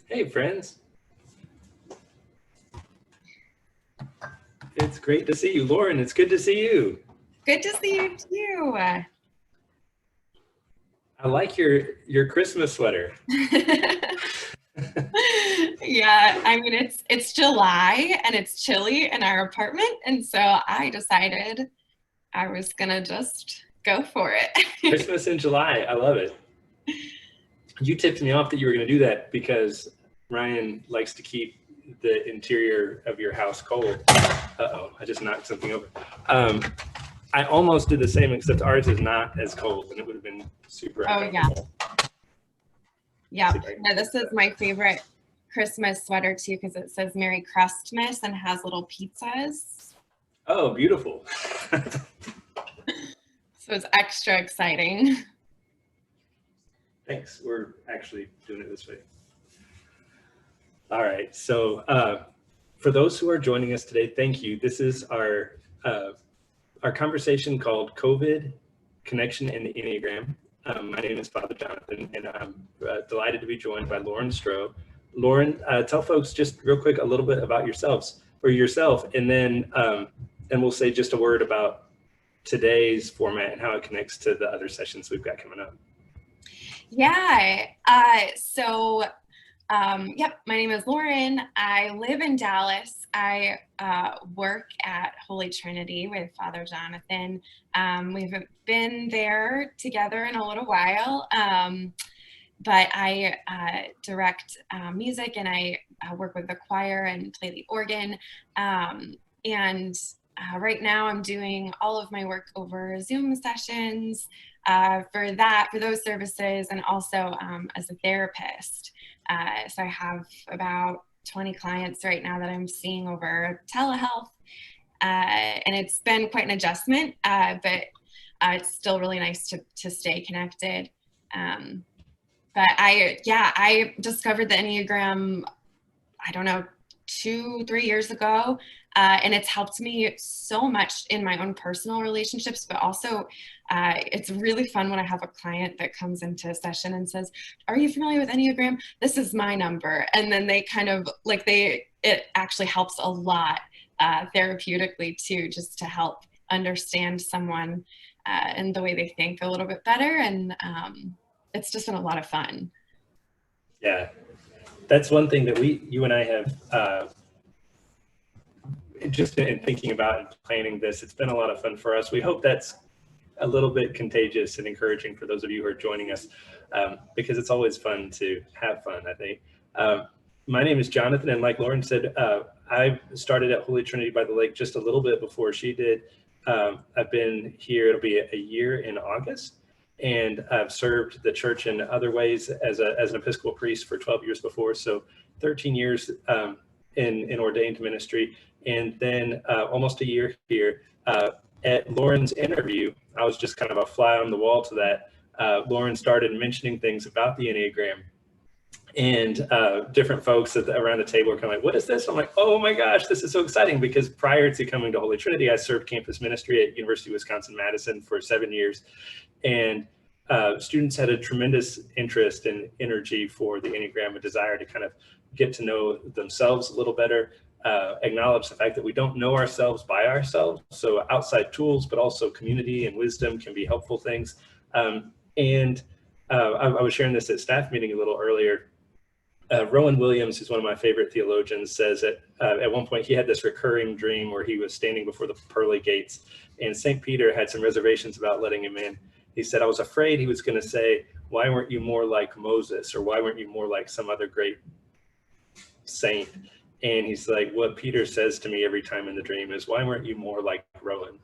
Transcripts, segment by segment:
Hey, friends. It's great to see you. Lauren, it's good to see you. Good to see you too. I like your Christmas sweater. Yeah, I mean it's July and it's chilly in our apartment, and so I decided I was gonna just go for it. Christmas in July. I love it. You tipped me off that you were going to do that because Ryan likes to keep the interior of your house cold. Uh-oh, I just knocked something over. I almost did the same, except ours is not as cold, and it would have been super uncomfortable. Yeah. No, this is my favorite Christmas sweater too, because it says Merry Christmas and has little pizzas. Oh, beautiful. So it's extra exciting. Thanks. We're actually doing it this way. All right. So for those who are joining us today, thank you. This is our conversation called COVID, Connection, and the Enneagram. My name is Father Jonathan, and I'm delighted to be joined by Lauren Stroh. Lauren, tell folks just real quick a little bit about yourself, and then we'll say just a word about today's format and how it connects to the other sessions we've got coming up. Yeah. Yep. My name is Lauren. I live in Dallas. I work at Holy Trinity with Father Jonathan. We've been there together in a little while, but I direct music, and I work with the choir and play the organ. Right now I'm doing all of my work over Zoom sessions for those services, and also as a therapist. So I have about 20 clients right now that I'm seeing over telehealth, and it's been quite an adjustment, but it's still really nice to stay connected. But I discovered the Enneagram, I don't know, 2-3 years ago, and it's helped me so much in my own personal relationships, but also it's really fun when I have a client that comes into a session and says, "Are you familiar with Enneagram? This is my number." And then they kind of it actually helps a lot therapeutically too, just to help understand someone and the way they think a little bit better. And it's just been a lot of fun. Yeah, that's one thing that you and I have just in thinking about and planning this. It's been a lot of fun for us. We hope that's a little bit contagious and encouraging for those of you who are joining us, because it's always fun to have fun, I think. My name is Jonathan, and like Lauren said, I started at Holy Trinity by the Lake just a little bit before she did. I've been here, it'll be a year in August, and I've served the church in other ways as an Episcopal priest for 12 years before, so 13 years in ordained ministry, and then almost a year here. At Lauren's interview, I was just kind of a fly on the wall to that. Lauren started mentioning things about the Enneagram, and different folks around the table were kind of like, "What is this?" I'm like, "Oh my gosh, this is so exciting," because prior to coming to Holy Trinity, I served campus ministry at University of Wisconsin-Madison for 7 years, and students had a tremendous interest and energy for the Enneagram, a desire to kind of get to know themselves a little better, acknowledge the fact that we don't know ourselves by ourselves. So outside tools, but also community and wisdom can be helpful things. I was sharing this at staff meeting a little earlier. Rowan Williams, who's one of my favorite theologians, says that at one point he had this recurring dream where he was standing before the pearly gates, and St. Peter had some reservations about letting him in. He said, "I was afraid he was going to say, 'Why weren't you more like Moses?' or 'Why weren't you more like some other great saint?' And he's like, 'What Peter says to me every time in the dream is, 'Why weren't you more like Rowan?'"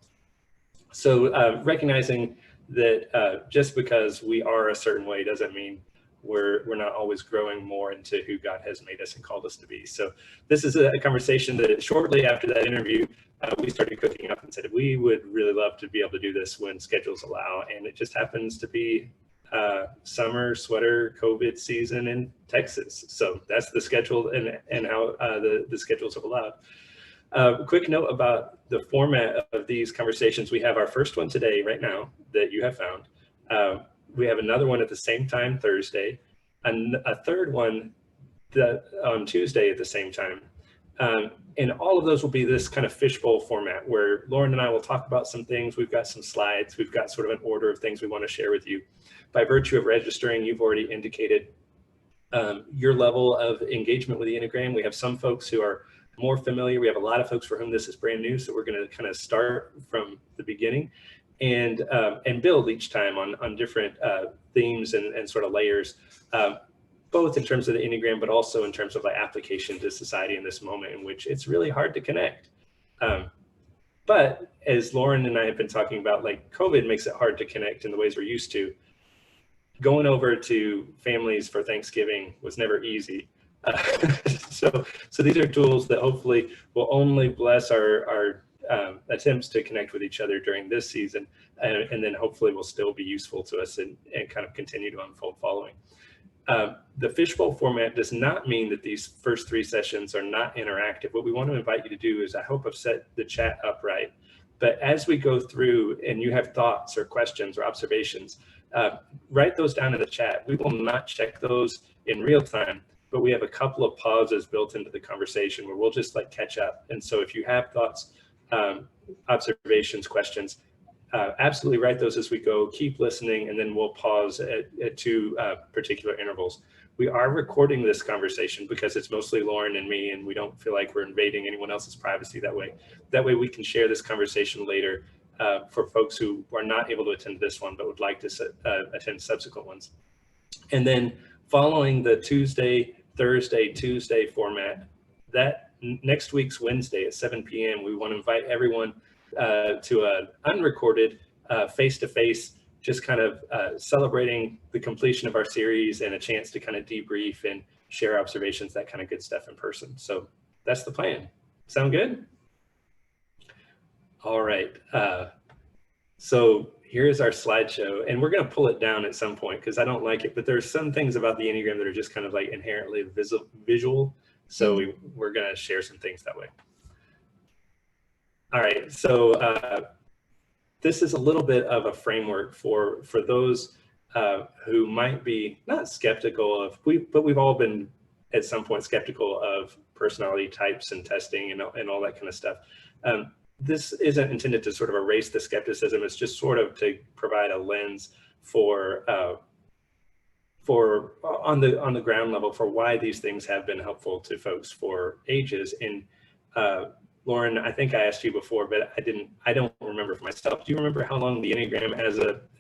So recognizing that just because we are a certain way doesn't mean we're not always growing more into who God has made us and called us to be. So this is a conversation that shortly after that interview, we started cooking up and said, we would really love to be able to do this when schedules allow. And it just happens to be summer sweater COVID season in Texas. So that's the schedule and how the schedules have allowed. Quick note about the format of these conversations. We have our first one today, right now, that you have found. We have another one at the same time Thursday, and a third one on Tuesday at the same time. And all of those will be this kind of fishbowl format where Lauren and I will talk about some things. We've got some slides. We've got sort of an order of things we want to share with you. By virtue of registering, you've already indicated your level of engagement with the Enneagram. We have some folks who are more familiar. We have a lot of folks for whom this is brand new. So we're going to kind of start from the beginning and build each time on different themes and sort of layers, both in terms of the Enneagram, but also in terms of like application to society in this moment in which it's really hard to connect. But as Lauren and I have been talking about, like COVID makes it hard to connect in the ways we're used to. Going over to families for Thanksgiving was never easy. So these are tools that hopefully will only bless our attempts to connect with each other during this season, and then hopefully will still be useful to us and kind of continue to unfold following. The fishbowl format does not mean that these first 3 sessions are not interactive. What we want to invite you to do is, I hope I've set the chat up right, but as we go through and you have thoughts or questions or observations, write those down in the chat. We will not check those in real time, but we have a couple of pauses built into the conversation where we'll just like catch up. And so if you have thoughts, observations, questions, absolutely write those as we go. Keep listening, and then we'll pause at 2 particular intervals. We are recording this conversation because it's mostly Lauren and me, and we don't feel like we're invading anyone else's privacy that way. That way we can share this conversation later for folks who are not able to attend this one but would like to attend subsequent ones. And then following the Tuesday, Thursday, Tuesday format, that next week's Wednesday at 7 p.m., we want to invite everyone to an unrecorded face-to-face, just kind of celebrating the completion of our series and a chance to kind of debrief and share observations, that kind of good stuff in person. So that's the plan. Sound good? All right. So here's our slideshow, and we're going to pull it down at some point because I don't like it, but there's some things about the Enneagram that are just kind of like inherently visual. So we're going to share some things that way. All right, so this is a little bit of a framework for those who might be not skeptical of, but we've all been at some point skeptical of personality types and testing and all that kind of stuff. This isn't intended to sort of erase the skepticism. It's just sort of to provide a lens for on the ground level for why these things have been helpful to folks for ages. And Lauren, I think I asked you before, but I don't remember for myself. Do you remember how long the Enneagram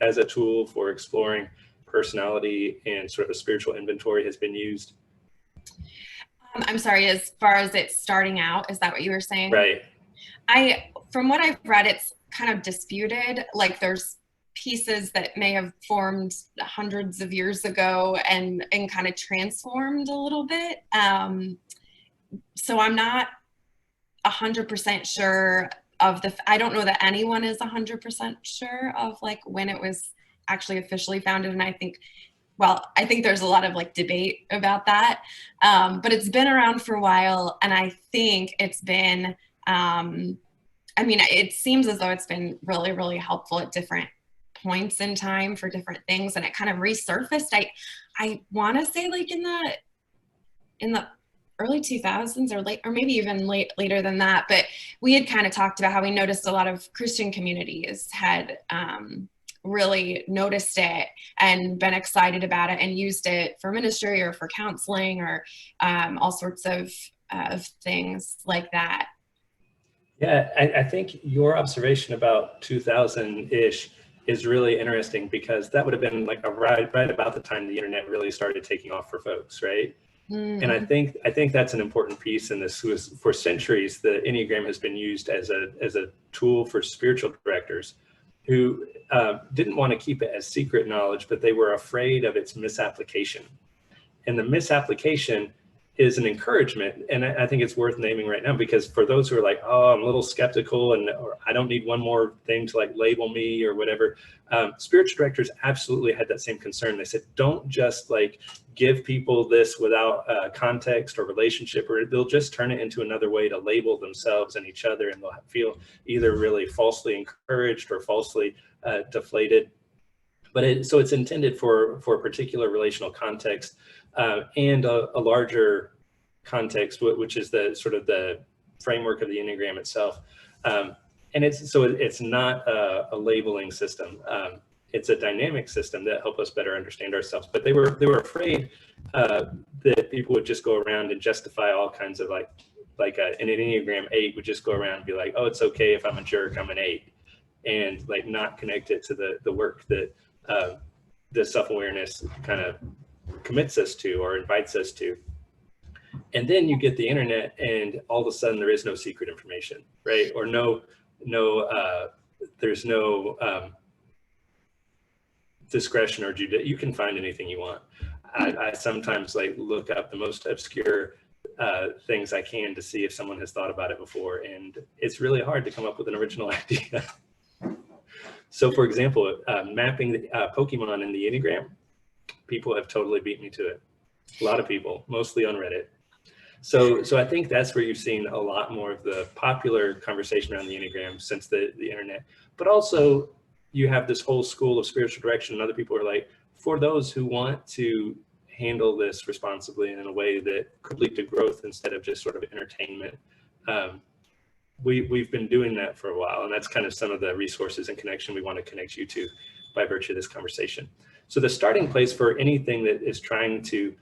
as a tool for exploring personality and sort of a spiritual inventory has been used? I'm sorry, as far as it starting out, is that what you were saying? Right. From what I've read, it's kind of disputed. Like there's pieces that may have formed hundreds of years ago and kind of transformed a little bit. So I'm not 100% sure of I don't know that anyone is 100% sure of like when it was actually officially founded. And I think there's a lot of like debate about that. But it's been around for a while. And I think it's been, it seems as though it's been really, really helpful at different points in time for different things. And it kind of resurfaced. I want to say like in the early 2000s or maybe even later than that. But we had kind of talked about how we noticed a lot of Christian communities had really noticed it and been excited about it and used it for ministry or for counseling or all sorts of things like that. Yeah, I think your observation about 2000-ish is really interesting because that would have been like right about the time the internet really started taking off for folks, right? Mm-hmm. And I think that's an important piece in this. For centuries, the Enneagram has been used as a tool for spiritual directors who didn't want to keep it as secret knowledge, but they were afraid of its misapplication. And the misapplication is an encouragement. And I think it's worth naming right now, because for those who are like, oh, I'm a little skeptical or I don't need one more thing to like label me or whatever. Spiritual directors absolutely had that same concern. They said, don't just like give people this without context or relationship, or they'll just turn it into another way to label themselves and each other. And they'll feel either really falsely encouraged or falsely deflated. But so it's intended for a particular relational context. and a larger context, which is the sort of the framework of the Enneagram itself. And it's not a labeling system. It's a dynamic system that helps us better understand ourselves. But they were afraid that people would just go around and justify all kinds of an Enneagram 8 would just go around and be like, oh, it's okay if I'm a jerk, I'm an 8, and like not connect it to the work that the self-awareness kind of commits us to or invites us to. And then you get the internet, and all of a sudden there is no secret information, right? Or there's no discretion or you can find anything you want. I sometimes like look up the most obscure things I can to see if someone has thought about it before, and it's really hard to come up with an original idea. So for example, mapping the Pokemon in the Enneagram, people have totally beat me to it. A lot of people, mostly on Reddit. So I think that's where you've seen a lot more of the popular conversation around the Enneagram since the internet. But also you have this whole school of spiritual direction, and other people are like, for those who want to handle this responsibly and in a way that could lead to growth instead of just sort of entertainment. We've been doing that for a while, and that's kind of some of the resources and connection we want to connect you to by virtue of this conversation. So the starting place for anything that is trying to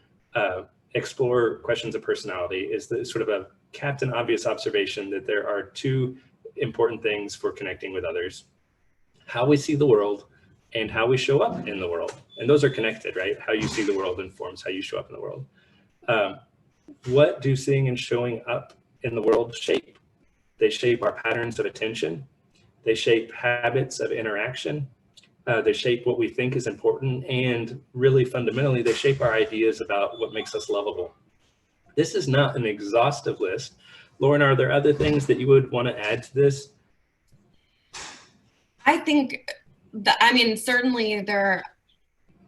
explore questions of personality is the sort of a captain obvious observation that there are two important things for connecting with others: how we see the world and how we show up in the world. And those are connected, right? How you see the world informs how you show up in the world. What do seeing and showing up in the world shape? They shape our patterns of attention. They shape habits of interaction. They shape what we think is important. And really fundamentally, they shape our ideas about what makes us lovable. This is not an exhaustive list. Lauren, are there other things that you would want to add to this? I think certainly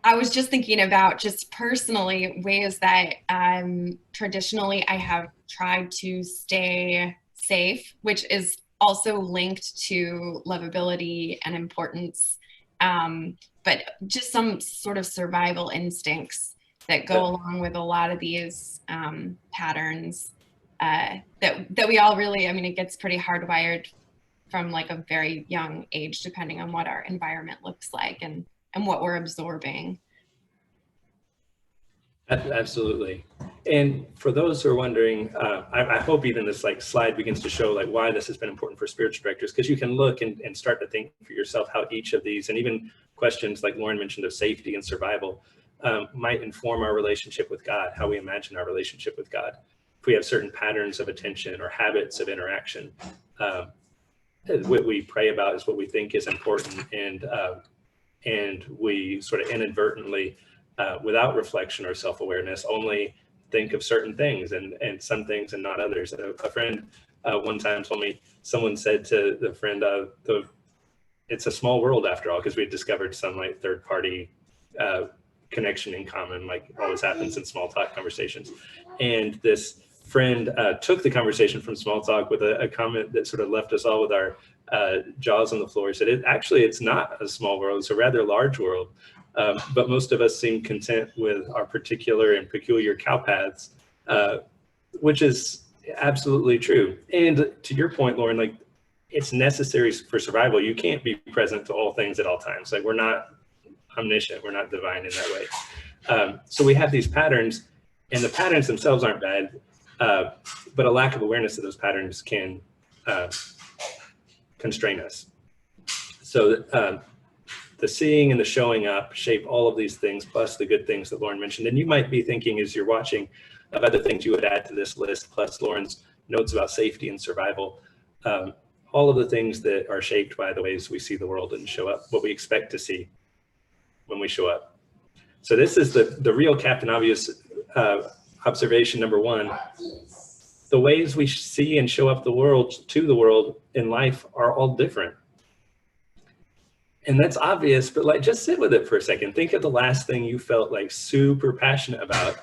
I was just thinking about just personally ways that traditionally I have tried to stay safe, which is also linked to lovability and importance, but just some sort of survival instincts that go along with a lot of these patterns that we all really, it gets pretty hardwired from like a very young age, depending on what our environment looks like and what we're absorbing. Absolutely. And for those who are wondering, I hope even this like slide begins to show like why this has been important for spiritual directors, because you can look and start to think for yourself how each of these, and even questions like Lauren mentioned of safety and survival, might inform our relationship with God, how we imagine our relationship with God. If we have certain patterns of attention or habits of interaction, what we pray about is what we think is important, and we sort of inadvertently, without reflection or self-awareness, only think of certain things and some things and not others. A friend one time told me, someone said to the friend, it's a small world after all, because we had discovered some like third-party connection in common, like always happens in small talk conversations. And this friend took the conversation from small talk with a comment that sort of left us all with our jaws on the floor. He said, it's not a small world, it's a rather large world. But most of us seem content with our particular and peculiar cow paths, which is absolutely true. And to your point, Lauren, like it's necessary for survival. You can't be present to all things at all times. Like we're not omniscient, we're not divine in that way. So we have these patterns, and the patterns themselves aren't bad, but a lack of awareness of those patterns can constrain us. So the seeing and the showing up shape all of these things, plus the good things that Lauren mentioned. And you might be thinking as you're watching of other things you would add to this list, plus Lauren's notes about safety and survival, all of the things that are shaped by the ways we see the world and show up, what we expect to see when we show up. So this is the real Captain Obvious observation number one. The ways we see and show up to the world in life are all different. And that's obvious, but like just sit with it for a second. Think of the last thing you felt like super passionate about.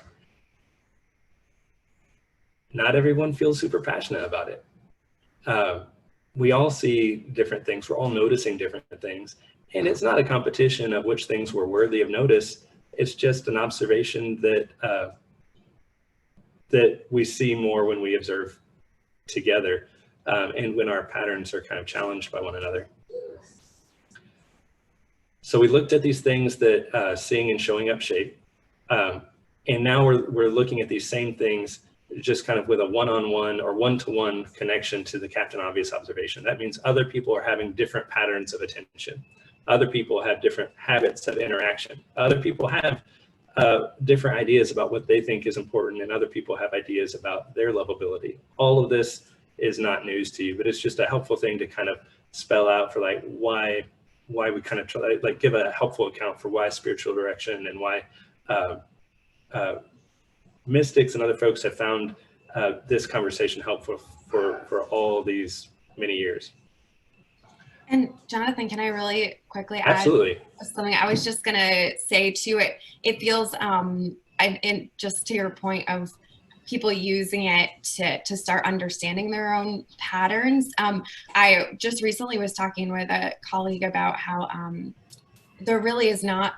Not everyone feels super passionate about it. We all see different things. We're all noticing different things. And it's not a competition of which things were worthy of notice. It's just an observation that that we see more when we observe together, and when our patterns are kind of challenged by one another. So we looked at these things that seeing and showing up shape, and now we're looking at these same things just kind of with a one-on-one or one-to-one connection to the Captain Obvious observation. That means other people are having different patterns of attention. Other people have different habits of interaction. Other people have different ideas about what they think is important, and other people have ideas about their lovability. All of this is not news to you, but it's just a helpful thing to kind of spell out for like why we kind of try, like give a helpful account for why spiritual direction and why mystics and other folks have found this conversation helpful for all these many years. And Jonathan, can I really quickly add Absolutely. something? I was just going to say too, it feels, and just to your point of people using it to start understanding their own patterns. I just recently was talking with a colleague about how there really is not,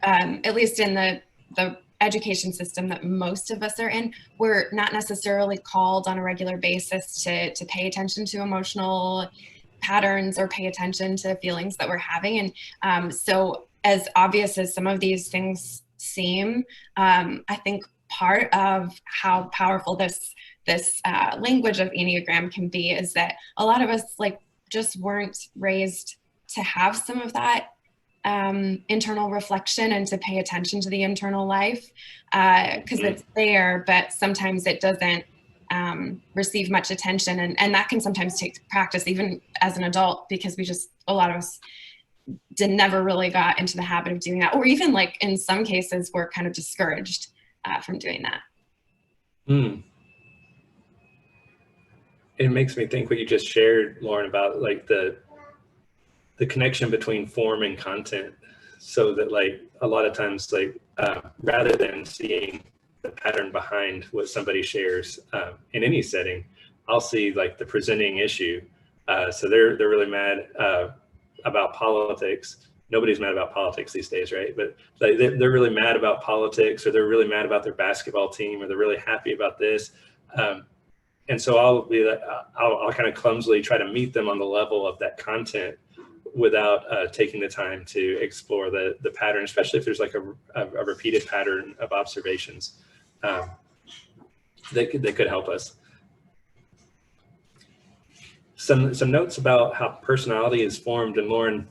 at least in the education system that most of us are in, we're not necessarily called on a regular basis to pay attention to emotional patterns or pay attention to feelings that we're having. And so as obvious as some of these things seem, I think part of how powerful this language of Enneagram can be is that a lot of us like just weren't raised to have some of that internal reflection and to pay attention to the internal life, because it's there, but sometimes it doesn't receive much attention, and that can sometimes take practice even as an adult, because a lot of us never really got into the habit of doing that, or even like in some cases we're kind of discouraged from doing that. It makes me think what you just shared, Lauren, about like the connection between form and content, so that like a lot of times like rather than seeing the pattern behind what somebody shares in any setting, I'll see like the presenting issue. So they're really mad about politics. Nobody's mad about politics these days, right? But like they're really mad about politics, or they're really mad about their basketball team, or they're really happy about this. And so I'll be like, I'll kind of clumsily try to meet them on the level of that content without taking the time to explore the pattern, especially if there's like a repeated pattern of observations that could help us. Some notes about how personality is formed, and Lauren,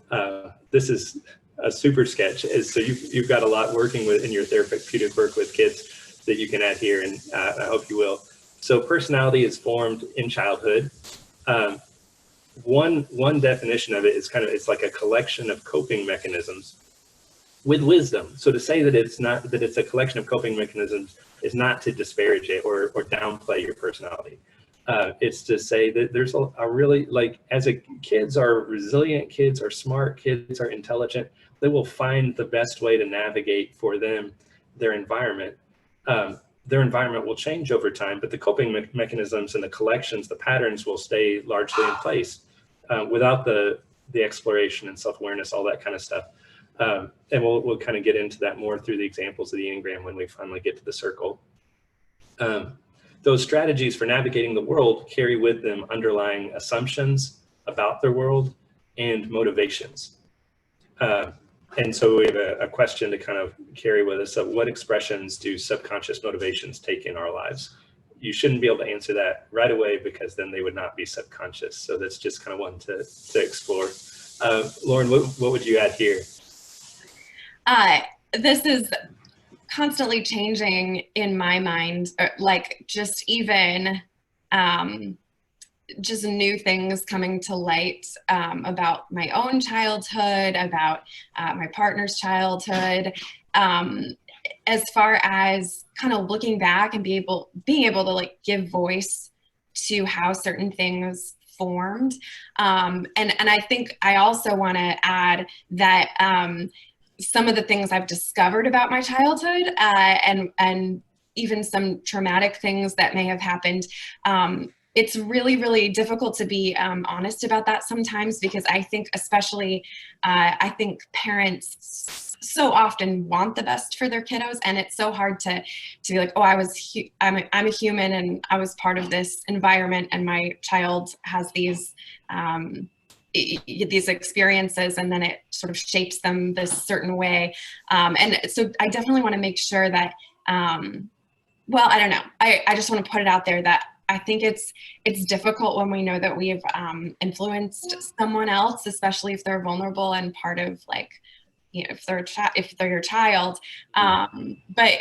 this is a super sketch. So you've got a lot working with in your therapeutic work with kids that you can add here, and I hope you will. So personality is formed in childhood. One definition of it is it's like a collection of coping mechanisms with wisdom. So to say that it's a collection of coping mechanisms is not to disparage it or downplay your personality. It's to say that there's a really, like, kids are resilient, kids are smart, kids are intelligent. They will find the best way to navigate for them their environment. Their environment will change over time, but the coping mechanisms and the collections, the patterns will stay largely in place without the exploration and self-awareness, all that kind of stuff. And we'll kind of get into that more through the examples of the Enneagram when we finally get to the circle. Those strategies for navigating the world carry with them underlying assumptions about their world and motivations. And so we have a question to kind of carry with us of what expressions do subconscious motivations take in our lives? You shouldn't be able to answer that right away, because then they would not be subconscious. So that's just kind of one to explore. Lauren, what would you add here? This is constantly changing in my mind, like just even just new things coming to light about my own childhood, about my partner's childhood, as far as kind of looking back and being able to like give voice to how certain things formed. And I think I also want to add that some of the things I've discovered about my childhood and even some traumatic things that may have happened, it's really, really difficult to be honest about that sometimes, because I think especially, I think parents so often want the best for their kiddos, and it's so hard to be like, oh, I'm a human and I was part of this environment, and my child has these experiences, and then it sort of shapes them this certain way. And so I definitely want to make sure that, well, I don't know. I just want to put it out there that I think it's difficult when we know that we've influenced someone else, especially if they're vulnerable and part of, like, you know, if they're your child. But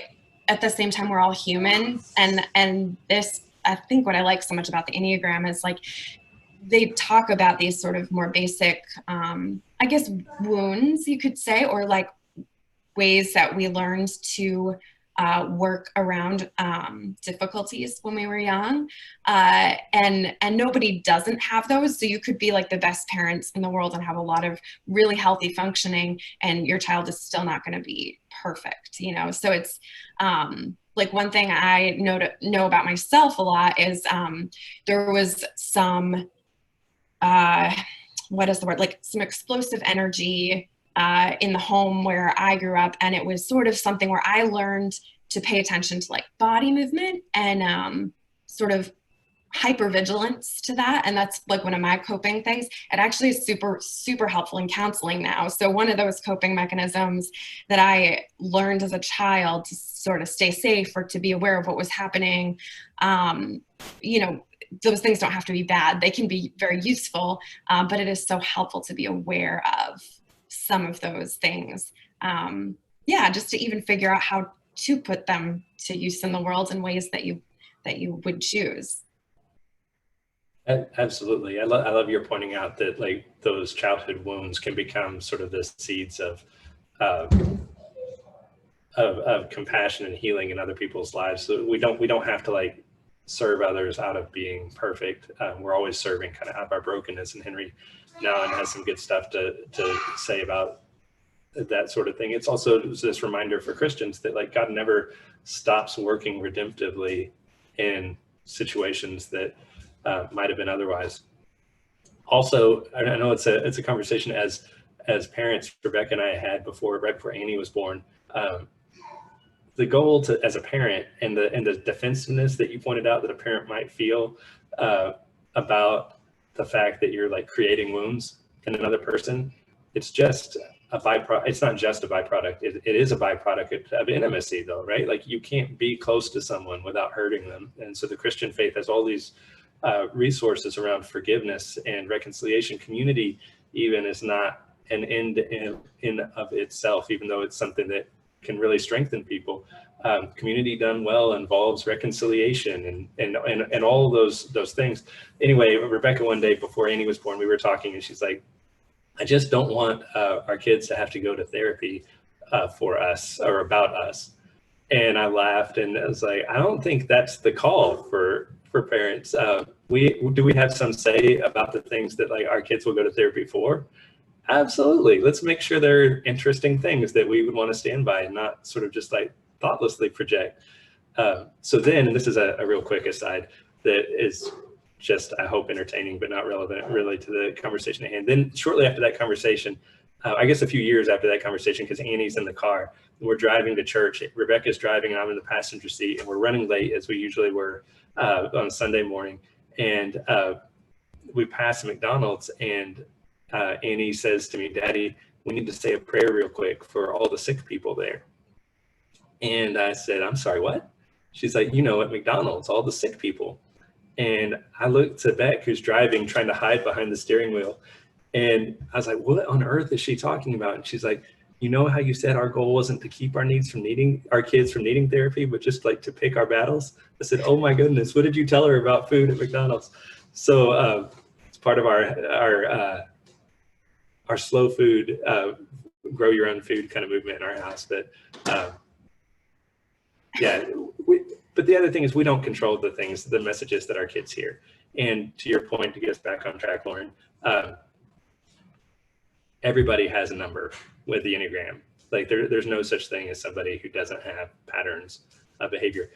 at the same time, we're all human, and this, I think what I like so much about the Enneagram is, like, they talk about these sort of more basic, I guess, wounds, you could say, or like ways that we learned to work around difficulties when we were young, and nobody doesn't have those. So you could be like the best parents in the world and have a lot of really healthy functioning, and your child is still not going to be perfect, you know. So it's like, one thing I know about myself a lot is there was some what is the word, like some explosive energy in the home where I grew up, and it was sort of something where I learned to pay attention to, like, body movement and sort of hypervigilance to that. And that's like one of my coping things. It actually is super, super helpful in counseling now. So one of those coping mechanisms that I learned as a child to sort of stay safe or to be aware of what was happening, you know, those things don't have to be bad. They can be very useful, but it is so helpful to be aware of some of those things. Yeah, just to even figure out how to put them to use in the world in ways that you would choose. Absolutely. I love your pointing out that, like, those childhood wounds can become sort of the seeds of compassion and healing in other people's lives. So we don't have to, like, serve others out of being perfect. We're always serving kind of out of our brokenness. And Henry Nouwen has some good stuff to say about that sort of thing. It's also this reminder for Christians that, like, God never stops working redemptively in situations that might have been otherwise. Also, I know it's a conversation as parents Rebecca and I had right before Annie was born. The goal as a parent, and the defensiveness that you pointed out that a parent might feel about the fact that you're, like, creating wounds in another person, it's just a byproduct. It's not just a byproduct. It is a byproduct of intimacy, though, right? Like, you can't be close to someone without hurting them. And so the Christian faith has all these resources around forgiveness and reconciliation. Community even is not an end in of itself, even though it's something that can really strengthen people. Community done well involves reconciliation and all those things. Anyway, Rebecca, one day before Annie was born, we were talking, and she's like, I just don't want our kids to have to go to therapy for us or about us. And I laughed, and I was like, I don't think that's the call for parents. We have some say about the things that, like, our kids will go to therapy for? Absolutely. Let's make sure they're interesting things that we would want to stand by and not sort of just, like, thoughtlessly project. So then, and this is a real quick aside that is just, I hope, entertaining, but not relevant really to the conversation at hand. Then shortly after that conversation, I guess a few years after that conversation, because Annie's in the car, we're driving to church. Rebecca's driving, and I'm in the passenger seat, and we're running late, as we usually were on Sunday morning. And we pass McDonald's, and Annie says to me, Daddy, we need to say a prayer real quick for all the sick people there. And I said, I'm sorry, what? She's like, you know, at McDonald's, all the sick people. And I looked to Beck, who's driving, trying to hide behind the steering wheel. And I was like, what on earth is she talking about? And she's like, you know how you said our goal wasn't to keep our kids from needing therapy, but just, like, to pick our battles? I said, oh my goodness, what did you tell her about food at McDonald's? So it's part of our slow food, grow your own food kind of movement in our house. But yeah, but the other thing is, we don't control the messages that our kids hear. And to your point, to get us back on track, Lauren, everybody has a number with the Enneagram. Like, there's no such thing as somebody who doesn't have patterns of behavior.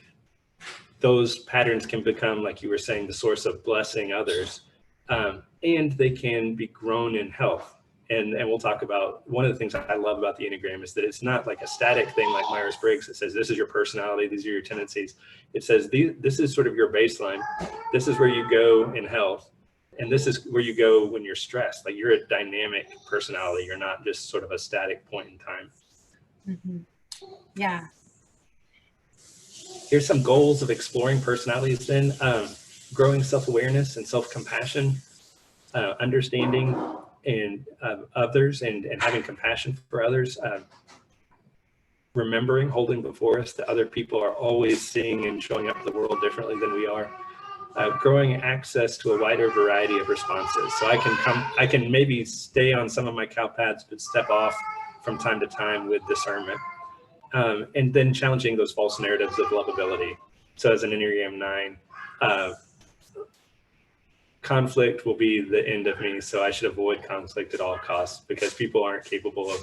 Those patterns can become, like you were saying, the source of blessing others, and they can be grown in health And we'll talk about, one of the things I love about the Enneagram is that it's not like a static thing like Myers-Briggs that says, this is your personality, these are your tendencies. It says, this is sort of your baseline. This is where you go in health. And this is where you go when you're stressed. Like, you're a dynamic personality. You're not just sort of a static point in time. Mm-hmm. Yeah. Here's some goals of exploring personalities then. Growing self-awareness and self-compassion, understanding and others and having compassion for others, remembering, holding before us that other people are always seeing and showing up in the world differently than we are, growing access to a wider variety of responses. So I can maybe stay on some of my cow paths, but step off from time to time with discernment, and then challenging those false narratives of lovability. So as an Enneagram 9, conflict will be the end of me, so I should avoid conflict at all costs because people aren't capable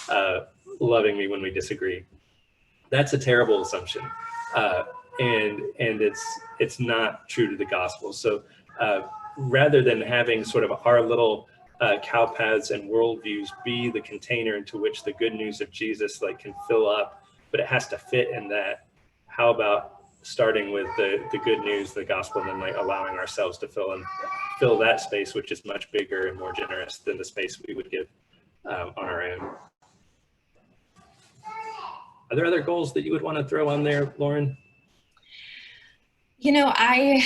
of loving me when we disagree. That's a terrible assumption, and it's not true to the gospel. So rather than having sort of our little cow paths and worldviews be the container into which the good news of Jesus like can fill up, but it has to fit in that. How about starting with the good news, the gospel, and then like allowing ourselves to fill that space, which is much bigger and more generous than the space we would give on our own. Are there other goals that you would want to throw on there, Lauren? You know, I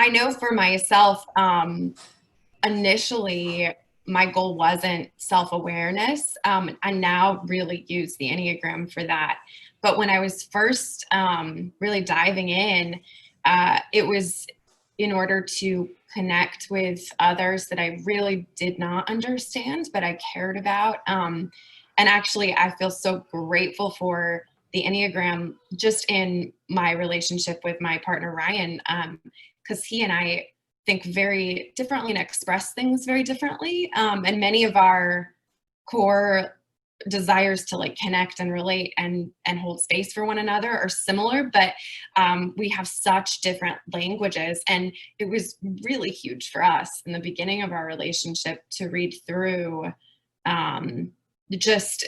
know for myself, initially my goal wasn't self-awareness. I now really use the Enneagram for that. But when I was first really diving in, it was in order to connect with others that I really did not understand, but I cared about. And actually, I feel so grateful for the Enneagram just in my relationship with my partner, Ryan, because he and I think very differently and express things very differently. And many of our core desires to like connect and relate and hold space for one another are similar, but we have such different languages. And it was really huge for us in the beginning of our relationship to read through just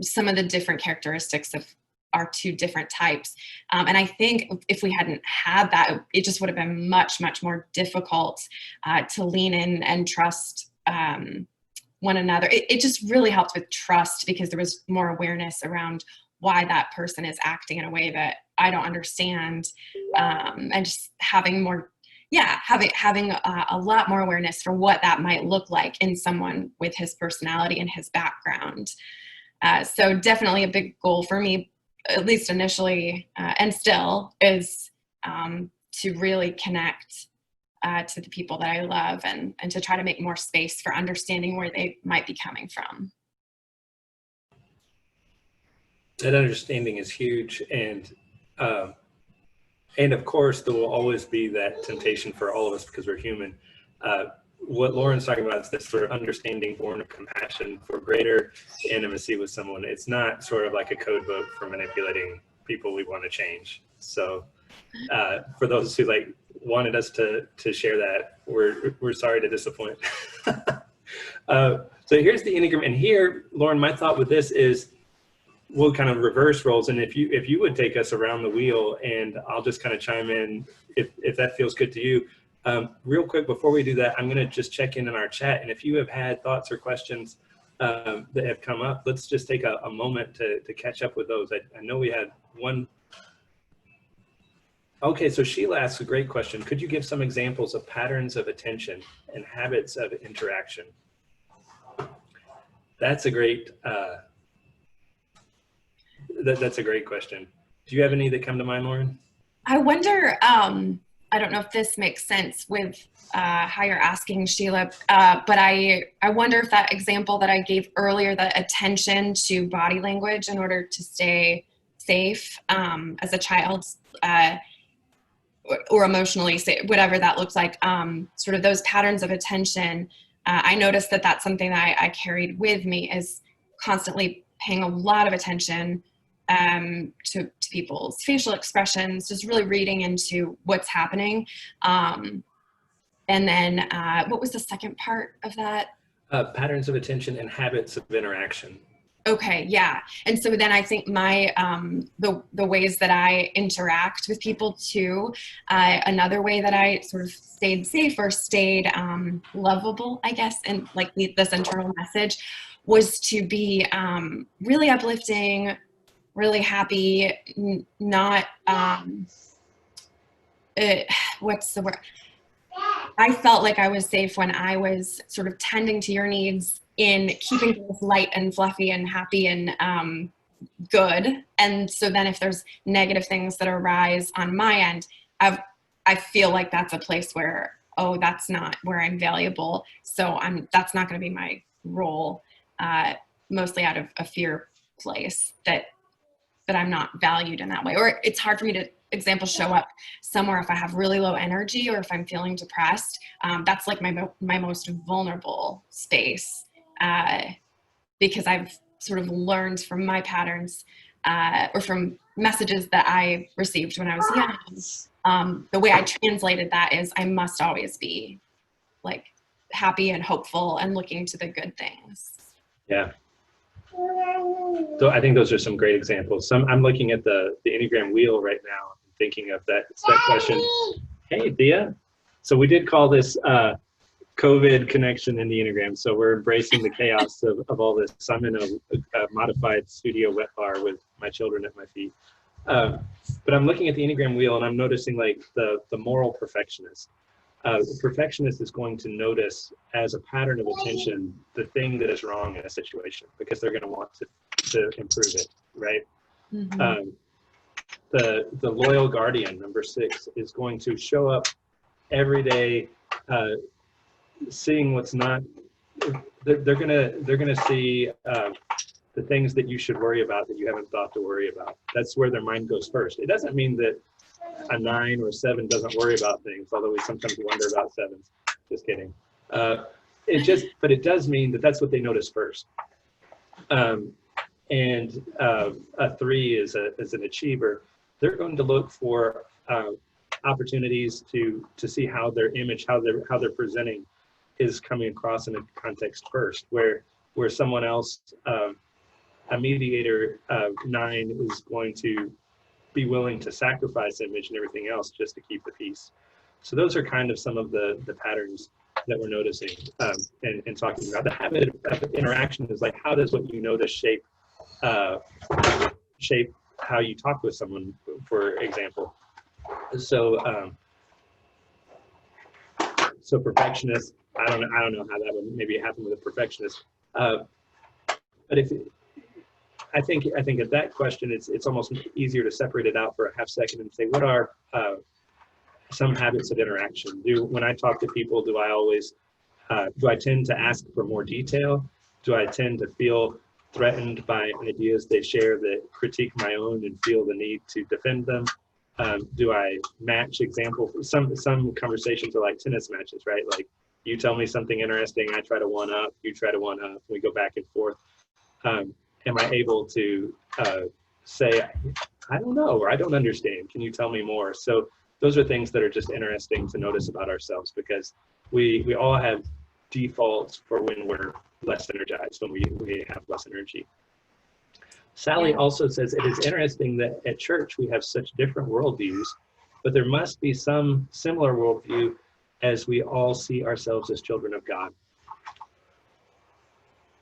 some of the different characteristics of our two different types. And I think if we hadn't had that, it just would have been much, much more difficult to lean in and trust one another. It just really helped with trust because there was more awareness around why that person is acting in a way that I don't understand, and just having more, having a lot more awareness for what that might look like in someone with his personality and his background. So definitely a big goal for me, at least initially, and still, is to really connect to the people that I love and to try to make more space for understanding where they might be coming from. That understanding is huge. And of course, there will always be that temptation for all of us because we're human. What Lauren's talking about is this sort of understanding born of compassion for greater intimacy with someone. It's not sort of like a code book for manipulating people we want to change. So for those who like wanted us to share that, we're sorry to disappoint. So here's the Enneagram, and here, Lauren, my thought with this is we'll kind of reverse roles, and if you would take us around the wheel, and I'll just kind of chime in if that feels good to you. Real quick before we do that, I'm going to just check in our chat, and if you have had thoughts or questions that have come up, let's just take a moment to catch up with those. I know we had one. Okay, so Sheila asks a great question. Could you give some examples of patterns of attention and habits of interaction? That's a great that's a great question. Do you have any that come to mind, Lauren? I wonder, I don't know if this makes sense with how you're asking, Sheila, but I wonder if that example that I gave earlier, the attention to body language in order to stay safe as a child, or emotionally safe, whatever that looks like, sort of those patterns of attention. I noticed that that's something that I carried with me, is constantly paying a lot of attention to people's facial expressions, just really reading into what's happening. And then what was the second part of that? Patterns of attention and habits of interaction. Okay, yeah. And so then I think my the ways that I interact with people too, another way that I sort of stayed safe or stayed lovable, I guess, and like this internal message was to be really uplifting, really happy, not what's the word? I felt like I was safe when I was sort of tending to your needs in keeping things light and fluffy and happy and good. And so then if there's negative things that arise on my end, I feel like that's a place where, oh, that's not where I'm valuable. So that's not going to be my role, mostly out of a fear place that I'm not valued in that way. Or it's hard for me to, example, show up somewhere if I have really low energy or if I'm feeling depressed. That's like my most vulnerable space, because I've sort of learned from my patterns or from messages that I received when I was young. The way I translated that is I must always be like happy and hopeful and looking to the good things. Yeah. So I think those are some great examples. I'm looking at the Enneagram wheel right now, thinking of that question. Hey, Thea. So we did call this COVID connection in the Enneagram. So we're embracing the chaos of all this. I'm in a modified studio wet bar with my children at my feet. But I'm looking at the Enneagram wheel and I'm noticing like the moral perfectionist. The perfectionist is going to notice as a pattern of attention the thing that is wrong in a situation because they're going to want to improve it, right? Mm-hmm. The loyal guardian, number 6, is going to show up every day, seeing what's not. They're gonna see the things that you should worry about that you haven't thought to worry about. That's where their mind goes first. It doesn't mean that a 9 or 7 doesn't worry about things, although we sometimes wonder about 7s. Just kidding. But it does mean that that's what they notice first. And a 3 is an achiever. They're going to look for opportunities to see how their image, how they're presenting, is coming across in a context first. Where someone else, a mediator 9, is going to be willing to sacrifice image and everything else just to keep the peace. So those are kind of some of the patterns that we're noticing and talking about. The habit of interaction is like, how does what you notice shape how you talk with someone, for example. So perfectionist, I don't know how that would maybe happen with a perfectionist. But I think at that question, it's almost easier to separate it out for a half second and say, what are some habits of interaction? When I talk to people, do I tend to ask for more detail? Do I tend to feel threatened by ideas they share that critique my own and feel the need to defend them? Do I match examples? Some conversations are like tennis matches, right? Like you tell me something interesting, I try to one up, you try to one up, we go back and forth. Am I able to say, I don't know, or I don't understand, can you tell me more? So those are things that are just interesting to notice about ourselves, because we all have defaults for when we're less energized, when we have less energy. Sally also says, it is interesting that at church we have such different worldviews, but there must be some similar worldview as we all see ourselves as children of God.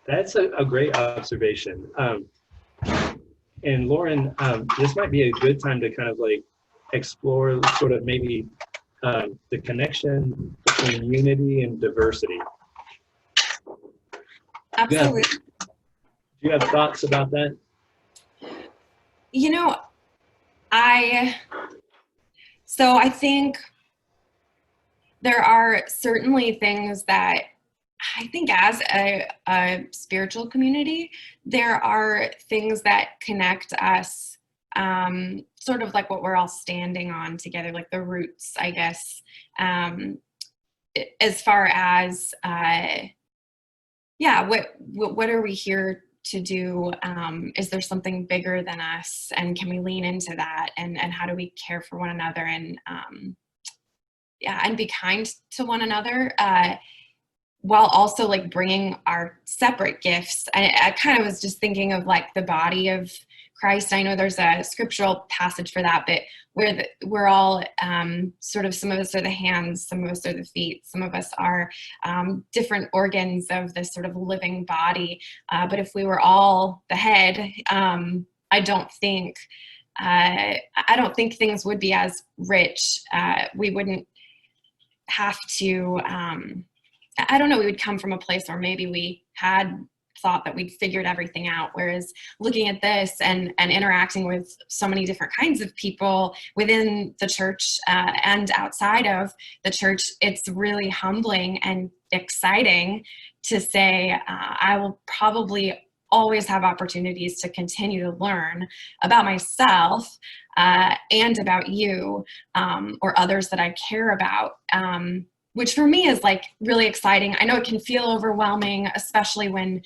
That's a great observation. And Lauren, this might be a good time to kind of like explore sort of maybe the connection between unity and diversity. Absolutely. Do you have thoughts about that? You know, I think there are certainly things that I think as a spiritual community, there are things that connect us, sort of like what we're all standing on together, like the roots, I guess, as far as, what are we here to do? Is there something bigger than us, and can we lean into that? And how do we care for one another? And and be kind to one another, while also like bringing our separate gifts. I kind of was just thinking of like the body of Christ. I know there's a scriptural passage for that, but we're all sort of, some of us are the hands, some of us are the feet, some of us are different organs of this sort of living body. But if we were all the head, I don't think things would be as rich. We wouldn't have to, I don't know, we would come from a place where maybe we had thought that we'd figured everything out. Whereas looking at this and interacting with so many different kinds of people within the church and outside of the church, it's really humbling and exciting to say, I will probably always have opportunities to continue to learn about myself and about you or others that I care about, which for me is like really exciting. I know it can feel overwhelming, especially when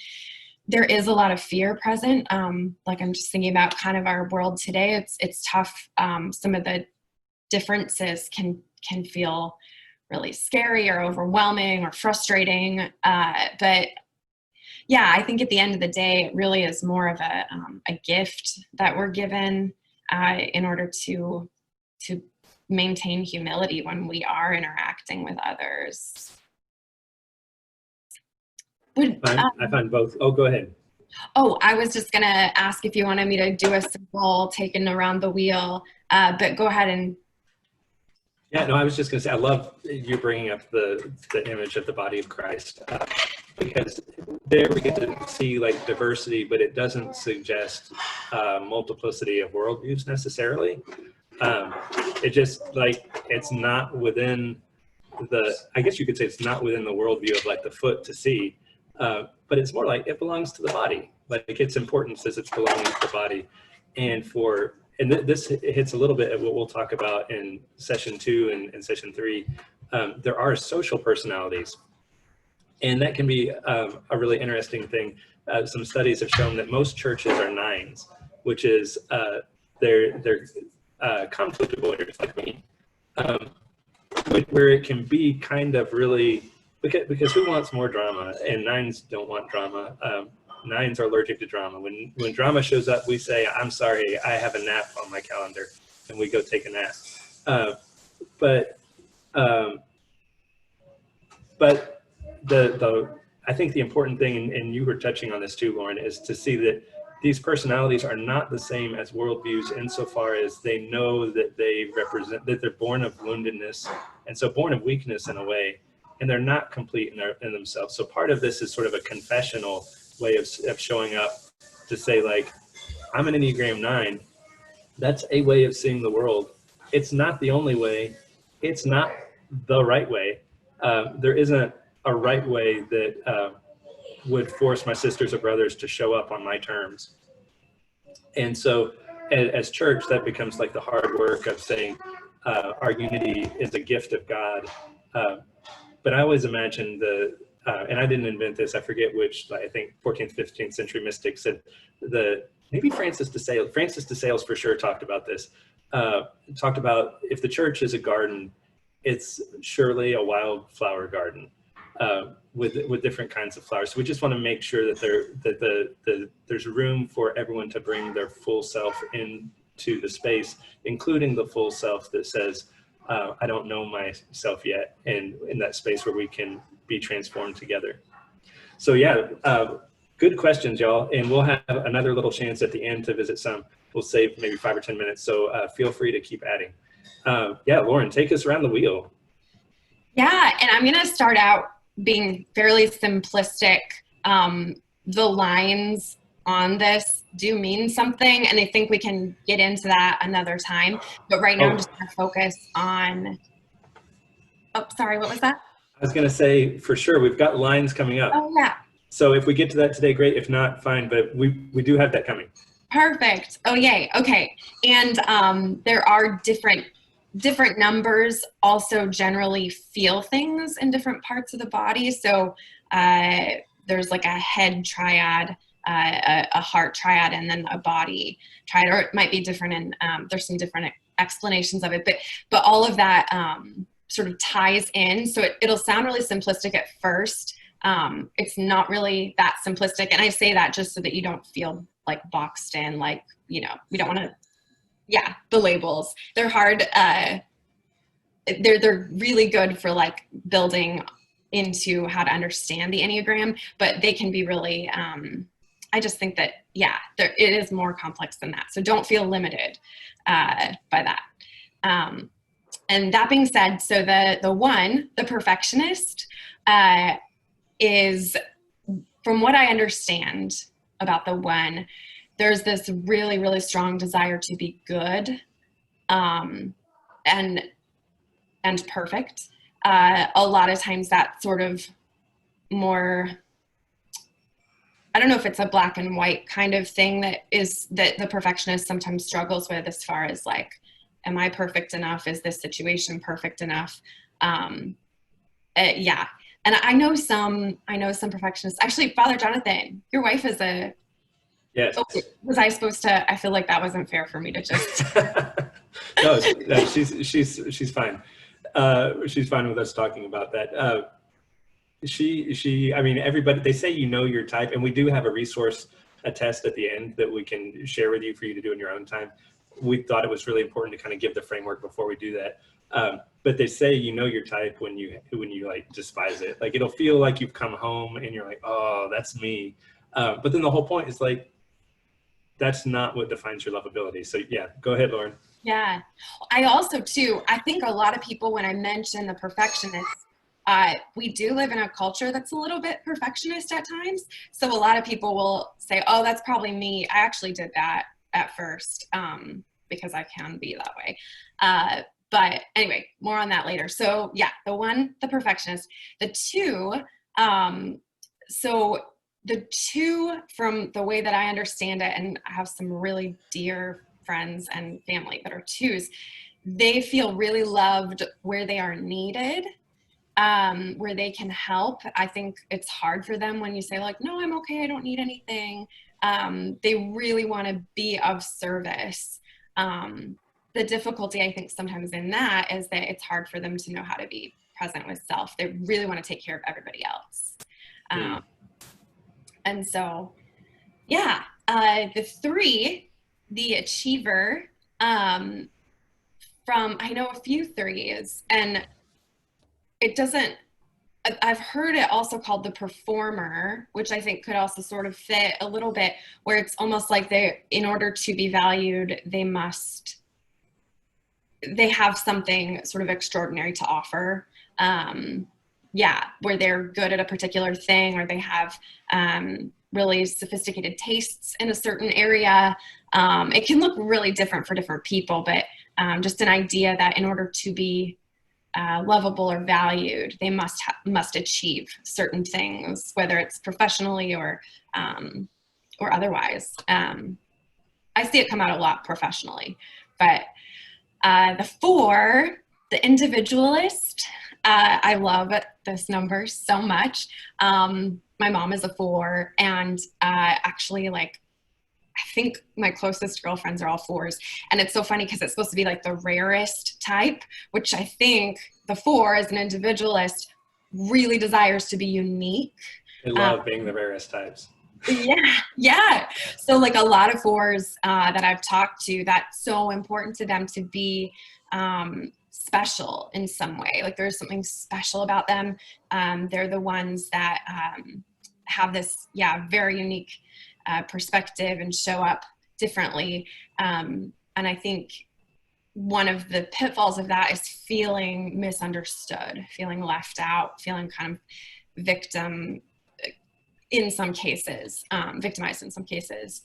there is a lot of fear present. Like I'm just thinking about kind of our world today. It's tough. Some of the differences can feel really scary or overwhelming or frustrating. But yeah, I think at the end of the day, it really is more of a gift that we're given in order to maintain humility when we are interacting with others. I find both. Oh, go ahead. Oh, I was just gonna ask if you wanted me to do a simple taking around the wheel, but go ahead and. Yeah, no, I was just gonna say, I love you bringing up the image of the body of Christ, because there we get to see like diversity, but it doesn't suggest multiplicity of worldviews necessarily. It just like, it's not within I guess you could say it's not within the worldview of like the foot to see, but it's more like it belongs to the body. Like its importance is it's belonging to the body. And this hits a little bit at what we'll talk about in session 2 and session 3. There are social personalities, and that can be a really interesting thing. Some studies have shown that most churches are 9s, which is they're conflict avoiders like me, where it can be kind of really, because who wants more drama? And 9s don't want drama. 9s are allergic to drama. When drama shows up, we say, I'm sorry, I have a nap on my calendar, and we go take a nap. But I think the important thing, and you were touching on this too, Lauren, is to see that these personalities are not the same as worldviews insofar as they know that they represent, that they're born of woundedness, and so born of weakness in a way, and they're not complete in themselves. So part of this is sort of a confessional way of showing up to say, like, I'm an Enneagram 9. That's a way of seeing the world. It's not the only way. It's not the right way. There isn't a right way that would force my sisters or brothers to show up on my terms. And so as church, that becomes like the hard work of saying our unity is a gift of God. But I always imagine and I didn't invent this, I forget which, I think 14th, 15th century mystic said, maybe Francis de Sales for sure talked about this, talked about if the church is a garden, it's surely a wildflower garden. With different kinds of flowers. So we just want to make sure that there's room for everyone to bring their full self into the space, including the full self that says, I don't know myself yet, and in that space where we can be transformed together. So yeah, good questions, y'all. And we'll have another little chance at the end to visit some. We'll save maybe 5 or 10 minutes. So feel free to keep adding. Yeah, Lauren, take us around the wheel. Yeah, and I'm going to start out being fairly simplistic. The lines on this do mean something, and I think we can get into that another time. But right now, I'm just going to focus on, sorry, what was that? I was going to say, for sure, we've got lines coming up. Oh, yeah. So if we get to that today, great. If not, fine. But we do have that coming. Perfect. Oh, yay. Okay. And there are different numbers also generally feel things in different parts of the body. So there's like a head triad, a heart triad, and then a body triad, or it might be different, and there's some different explanations of it, but all of that sort of ties in. So it'll sound really simplistic at first. It's not really that simplistic. And I say that just so that you don't feel like boxed in, like, we don't want to, the labels. They're hard. They're really good for like building into how to understand the Enneagram, but they can be really, I just think that, it is more complex than that. So don't feel limited by that. And that being said, so the one, the perfectionist, is, from what I understand about the one, there's this really, really strong desire to be good, and perfect. A lot of times that sort of more, I don't know if it's a black and white kind of thing that the perfectionist sometimes struggles with, as far as like, am I perfect enough? Is this situation perfect enough? And I know some perfectionists. Actually, Father Jonathan, your wife is a. Yes. Oh, was I supposed to? I feel like that wasn't fair for me to just. No, she's fine. She's fine with us talking about that. I mean, everybody, they say your type, and we do have a resource, a test at the end that we can share with you for you to do in your own time. We thought it was really important to kind of give the framework before we do that. But they say your type when you like despise it. Like, it'll feel like you've come home and you're like, oh, that's me. But then the whole point is like, that's not what defines your lovability. So go ahead, Lauren. Yeah. I also too, I think a lot of people, when I mention the perfectionist, we do live in a culture that's a little bit perfectionist at times. So a lot of people will say, oh, that's probably me. I actually did that at first, because I can be that way. But anyway, more on that later. So the one, the perfectionist. The two, so the two, from the way that I understand it, and I have some really dear friends and family that are twos, they feel really loved where they are needed, where they can help. I think it's hard for them when you say like, no, I'm okay, I don't need anything. They really want to be of service. The difficulty, I think, sometimes in that is that it's hard for them to know how to be present with self. They really want to take care of everybody else. And so, the three, the achiever, I know a few threes, and I've heard it also called the performer, which I think could also sort of fit a little bit, where it's almost like in order to be valued, they have something sort of extraordinary to offer. Where they're good at a particular thing, or they have really sophisticated tastes in a certain area. It can look really different for different people, but just an idea that in order to be lovable or valued, they must achieve certain things, whether it's professionally or otherwise. I see it come out a lot professionally, but the four, the individualist. I love this number so much. My mom is a 4, and actually, like, I think my closest girlfriends are all 4s. And it's so funny because it's supposed to be like the rarest type, which I think the 4, as an individualist, really desires to be unique. I love being the rarest types. Yeah. So like a lot of 4s that I've talked to, that's so important to them to be special in some way. Like, there's something special about them. They're the ones that have this, very unique perspective and show up differently. And I think one of the pitfalls of that is feeling misunderstood, feeling left out, feeling kind of victim in some cases, victimized in some cases.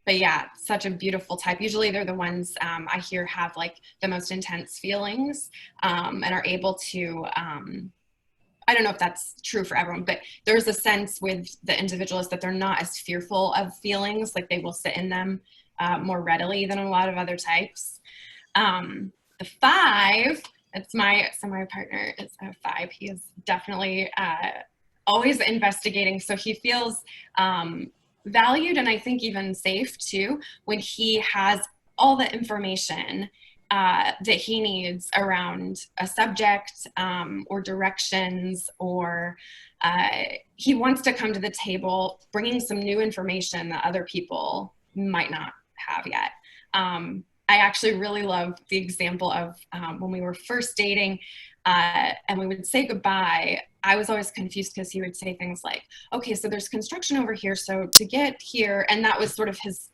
But such a beautiful type. Usually they're the ones I hear have like the most intense feelings and are able to, I don't know if that's true for everyone, but there's a sense with the individualists that they're not as fearful of feelings. Like, they will sit in them more readily than a lot of other types. The 5, my partner is a 5. He is definitely always investigating. So he feels valued, and I think even safe too, when he has all the information that he needs around a subject or directions, or he wants to come to the table bringing some new information that other people might not have yet. I actually really love the example of when we were first dating and we would say goodbye. I was always confused because he would say things like, okay, so there's construction over here, so to get here, and that was sort of his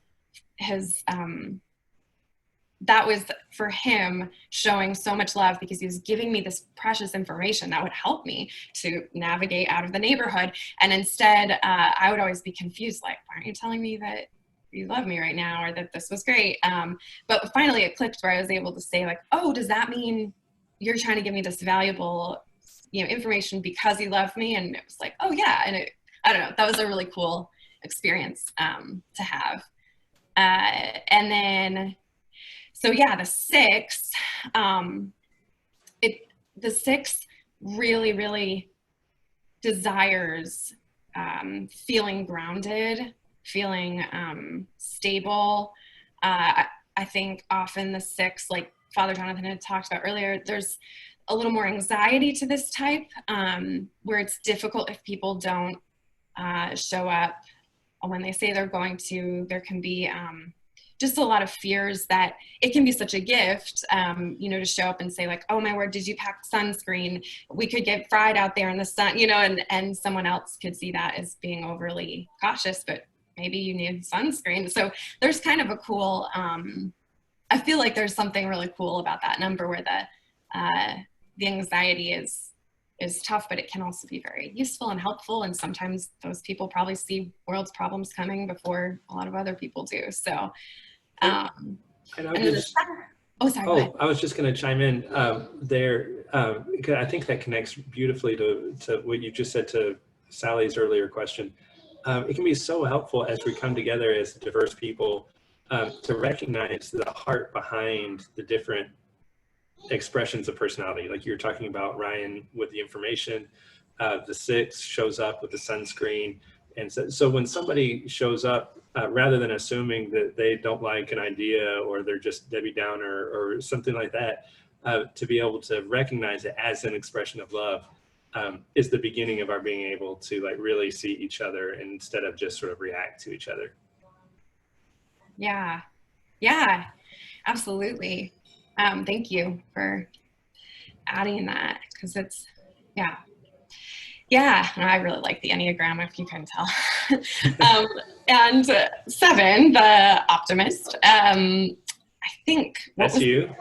that was for him showing so much love, because he was giving me this precious information that would help me to navigate out of the neighborhood. And instead, I would always be confused, like, why aren't you telling me that you love me right now, or that this was great? But finally it clicked where I was able to say, like, oh, does that mean you're trying to give me this valuable, information because you love me? And it was like, oh yeah. And I don't know, that was a really cool experience to have. And then, so yeah, the 6, the 6 really, really desires feeling grounded, feeling stable. I think often the 6, like Father Jonathan had talked about earlier, there's a little more anxiety to this type, where it's difficult if people don't show up when they say they're going to. There can be just a lot of fears that it can be such a gift, to show up and say, like, oh my word, did you pack sunscreen? We could get fried out there in the sun, and someone else could see that as being overly cautious, but maybe you need sunscreen. So there's kind of a cool, I feel like there's something really cool about that number, where the anxiety is tough, but it can also be very useful and helpful. And sometimes those people probably see world's problems coming before a lot of other people do. So, I was just going to chime in there. I think that connects beautifully to what you just said to Sally's earlier question. It can be so helpful as we come together as diverse people to recognize the heart behind the different expressions of personality. Like you were talking about, Ryan, with the information, the 6 shows up with the sunscreen. And so when somebody shows up, rather than assuming that they don't like an idea or they're just Debbie Downer or something like that, to be able to recognize it as an expression of love is the beginning of our being able to like really see each other instead of just sort of react to each other. Yeah, absolutely. Thank you for adding that, because it's, and I really like the Enneagram, if you can tell. And 7, the optimist. I think that's you.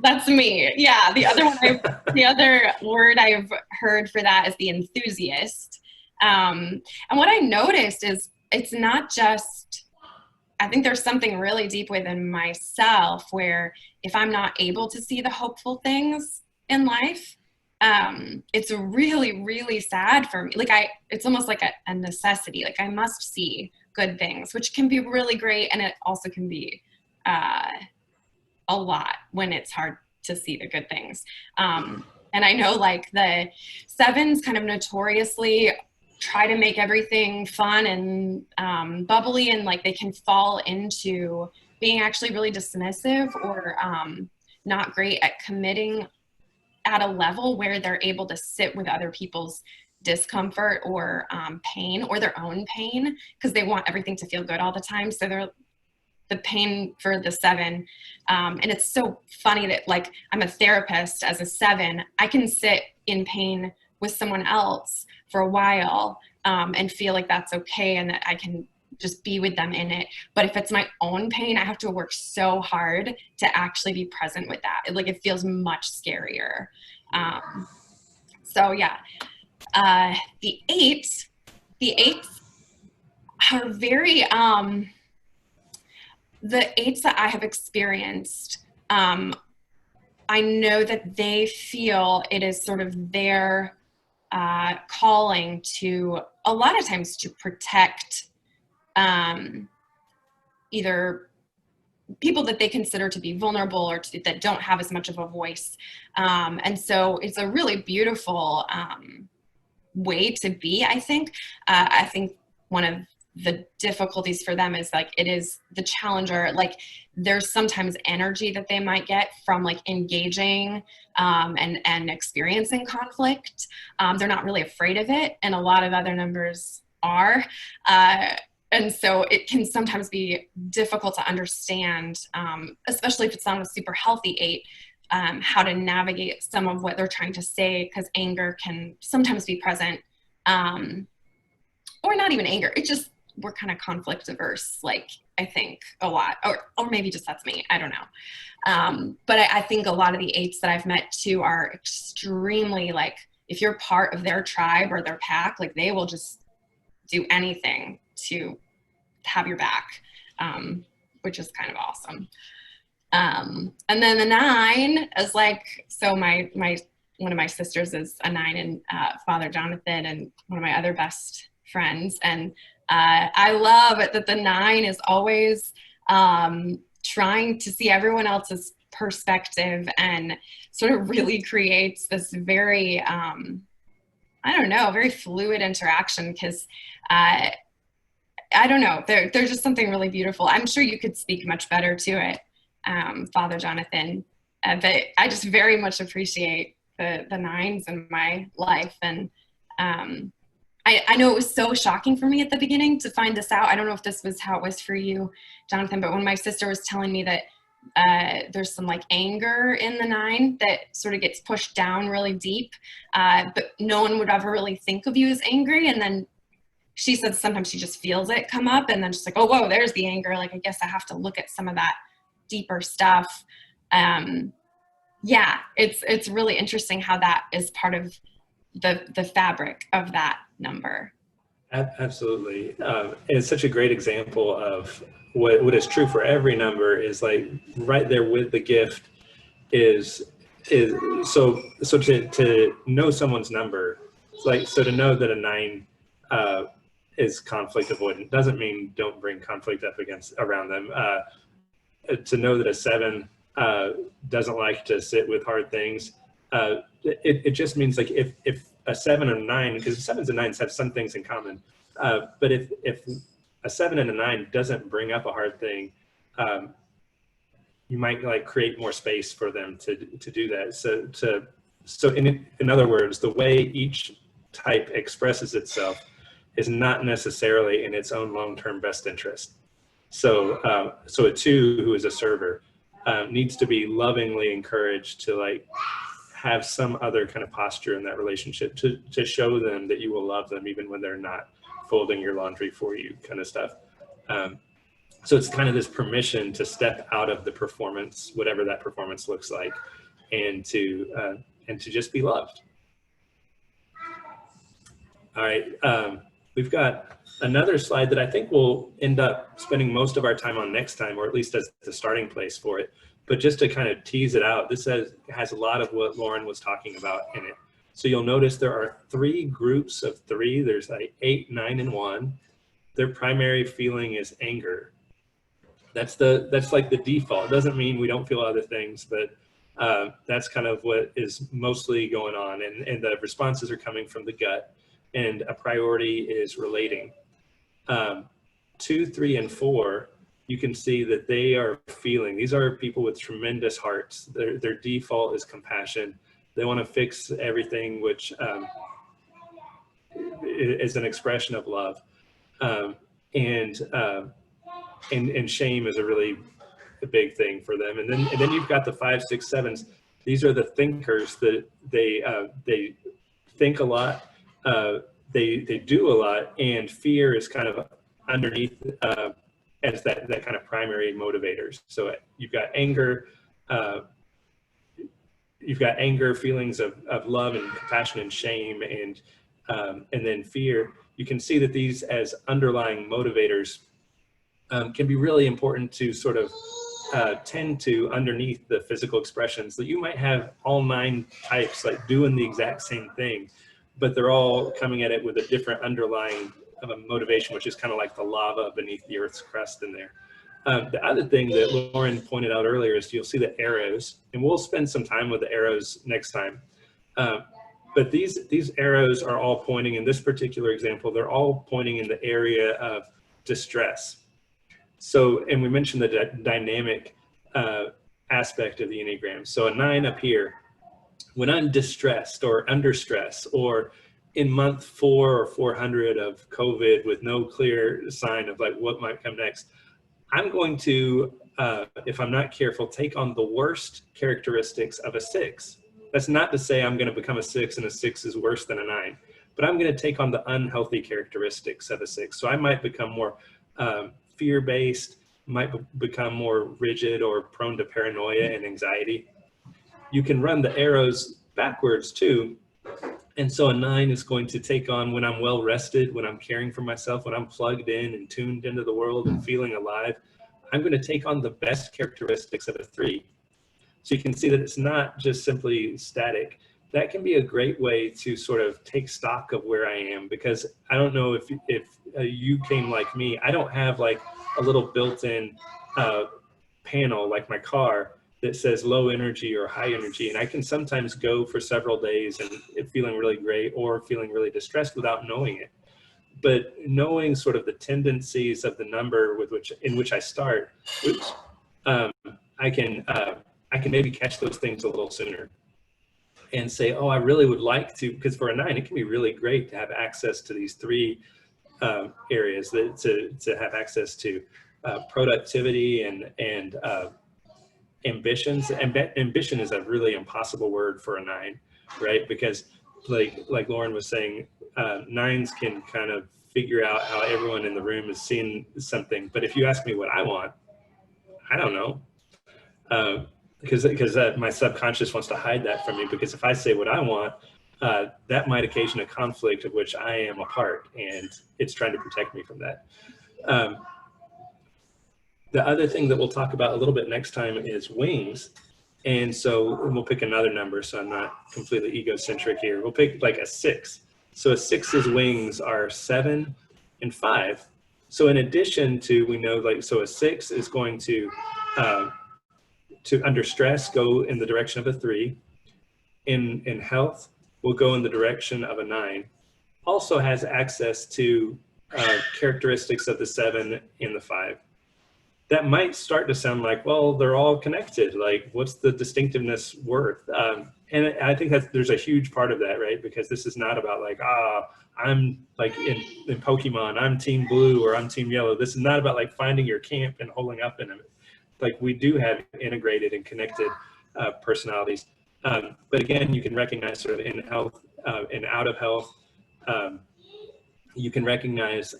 That's me. Yeah. The other word I've heard for that is the enthusiast. And what I noticed is it's not just, I think there's something really deep within myself where if I'm not able to see the hopeful things in life, it's really, really sad for me. Like it's almost like a necessity. Like I must see good things, which can be really great. And it also can be a lot when it's hard to see the good things. And I know like the 7s kind of notoriously try to make everything fun and bubbly, and like they can fall into being actually really dismissive or not great at committing at a level where they're able to sit with other people's discomfort or pain or their own pain, because they want everything to feel good all the time. So they're the pain for the 7. And it's so funny that like I'm a therapist as a 7, I can sit in pain with someone else for a while and feel like that's okay and that I can just be with them in it. But if it's my own pain, I have to work so hard to actually be present with that. Like it feels much scarier. So yeah, the 8s are very, the 8s that I have experienced, I know that they feel it is sort of their calling to, a lot of times, to protect either people that they consider to be vulnerable or that don't have as much of a voice. And so it's a really beautiful way to be, I think. I think one of the difficulties for them is like, it is the challenger, like there's sometimes energy that they might get from like engaging and experiencing conflict. They're not really afraid of it, and a lot of other numbers are. And so it can sometimes be difficult to understand, especially if it's not a super healthy 8, how to navigate some of what they're trying to say, because anger can sometimes be present, or not even anger. It's just, we're kind of conflict averse, like I think a lot, or maybe just that's me, I don't know. But I think a lot of the 8s that I've met too are extremely like, if you're part of their tribe or their pack, like they will just do anything to have your back, which is kind of awesome. And then the 9 is like, so my one of my sisters is a 9, and Father Jonathan, and one of my other best friends. And I love it that the 9 is always trying to see everyone else's perspective, and sort of really creates this very, I don't know, very fluid interaction, because I don't know, there's just something really beautiful. I'm sure you could speak much better to it, Father Jonathan, but I just very much appreciate the 9s in my life. And I know it was so shocking for me at the beginning to find this out. I don't know if this was how it was for you, Jonathan, but when my sister was telling me that there's some like anger in the 9 that sort of gets pushed down really deep, but no one would ever really think of you as angry. And then she said sometimes she just feels it come up, and then she's like, oh, whoa, there's the anger. Like, I guess I have to look at some of that deeper stuff. Yeah, it's really interesting how that is part of the fabric of that number. Absolutely. It's such a great example of what is true for every number, is like right there with the gift is so to know someone's number, like, so to know that a 9 is conflict avoidant doesn't mean don't bring conflict up around them. To know that a 7 doesn't like to sit with hard things, it just means like if a 7 and a 9, because 7s and 9s have some things in common, but if a 7 and a 9 doesn't bring up a hard thing, you might like create more space for them to do that. So in other words, the way each type expresses itself is not necessarily in its own long-term best interest. So a 2 who is a server needs to be lovingly encouraged to like have some other kind of posture in that relationship to show them that you will love them even when they're not folding your laundry for you, kind of stuff. So it's kind of this permission to step out of the performance, whatever that performance looks like, and to just be loved. All right, we've got another slide that I think we'll end up spending most of our time on next time, or at least as the starting place for it. But just to kind of tease it out, this has a lot of what Lauren was talking about in it. So you'll notice there are 3 groups of 3. There's like 8, 9, and 1. Their primary feeling is anger. That's like the default. It doesn't mean we don't feel other things, but that's kind of what is mostly going on. And the responses are coming from the gut, and a priority is relating. 2, 3, and 4, you can see that they are feeling. These are people with tremendous hearts. Their default is compassion. They want to fix everything, which is an expression of love. And shame is a really big thing for them. And then you've got the 5, 6, 7s. These are the thinkers that they think a lot. They do a lot, and fear is kind of underneath as that kind of primary motivators. So you've got anger, feelings of love and compassion and shame, and then fear. You can see that these as underlying motivators can be really important to sort of tend to underneath the physical expressions. That you might have all 9 types like doing the exact same thing, but they're all coming at it with a different underlying motivation, which is kind of like the lava beneath the Earth's crust in there. The other thing that Lauren pointed out earlier is you'll see the arrows, and we'll spend some time with the arrows next time. But these arrows are all pointing, in this particular example, they're all pointing in the area of distress. So, and we mentioned the dynamic aspect of the Enneagram. So a 9 up here, when I'm distressed or under stress, or in month 4 or 400 of COVID with no clear sign of like what might come next, I'm going to, if I'm not careful, take on the worst characteristics of a 6. That's not to say I'm going to become a 6 and a 6 is worse than a 9, but I'm going to take on the unhealthy characteristics of a 6. So I might become more fear-based, might become more rigid or prone to paranoia and anxiety. You can run the arrows backwards too. And so a 9 is going to take on when I'm well rested, when I'm caring for myself, when I'm plugged in and tuned into the world and feeling alive, I'm going to take on the best characteristics of a 3. So you can see that it's not just simply static. That can be a great way to sort of take stock of where I am, because I don't know if you came like me, I don't have like a little built-in panel like my car that says low energy or high energy. And I can sometimes go for several days and feeling really great or feeling really distressed without knowing it. But knowing sort of the tendencies of the number in which I start, which I can maybe catch those things a little sooner and say, oh, I really would like to, because for a 9, it can be really great to have access to these 3 areas, to have access to productivity and ambitions. Ambition is a really impossible word for a 9, right? Because like Lauren was saying, 9s can kind of figure out how everyone in the room is seeing something. But if you ask me what I want, I don't know. Because my subconscious wants to hide that from me, because if I say what I want, that might occasion a conflict of which I am a part, and it's trying to protect me from that. The other thing that we'll talk about a little bit next time is wings. And so we'll pick another number, so I'm not completely egocentric here. We'll pick like a 6. So a 6's wings are 7 and 5. So in addition to, we know, like, so a 6 is going to under stress, go in the direction of a 3. In health, will go in the direction of a 9. Also has access to characteristics of the 7 and the 5. That might start to sound like, well, they're all connected. Like, what's the distinctiveness worth? And I think that there's a huge part of that, right? Because this is not about like, I'm like in Pokemon, I'm team blue or I'm team yellow. This is not about like finding your camp and holding up in it. Like, we do have integrated and connected personalities. But again, you can recognize sort of in health and out of health. You can recognize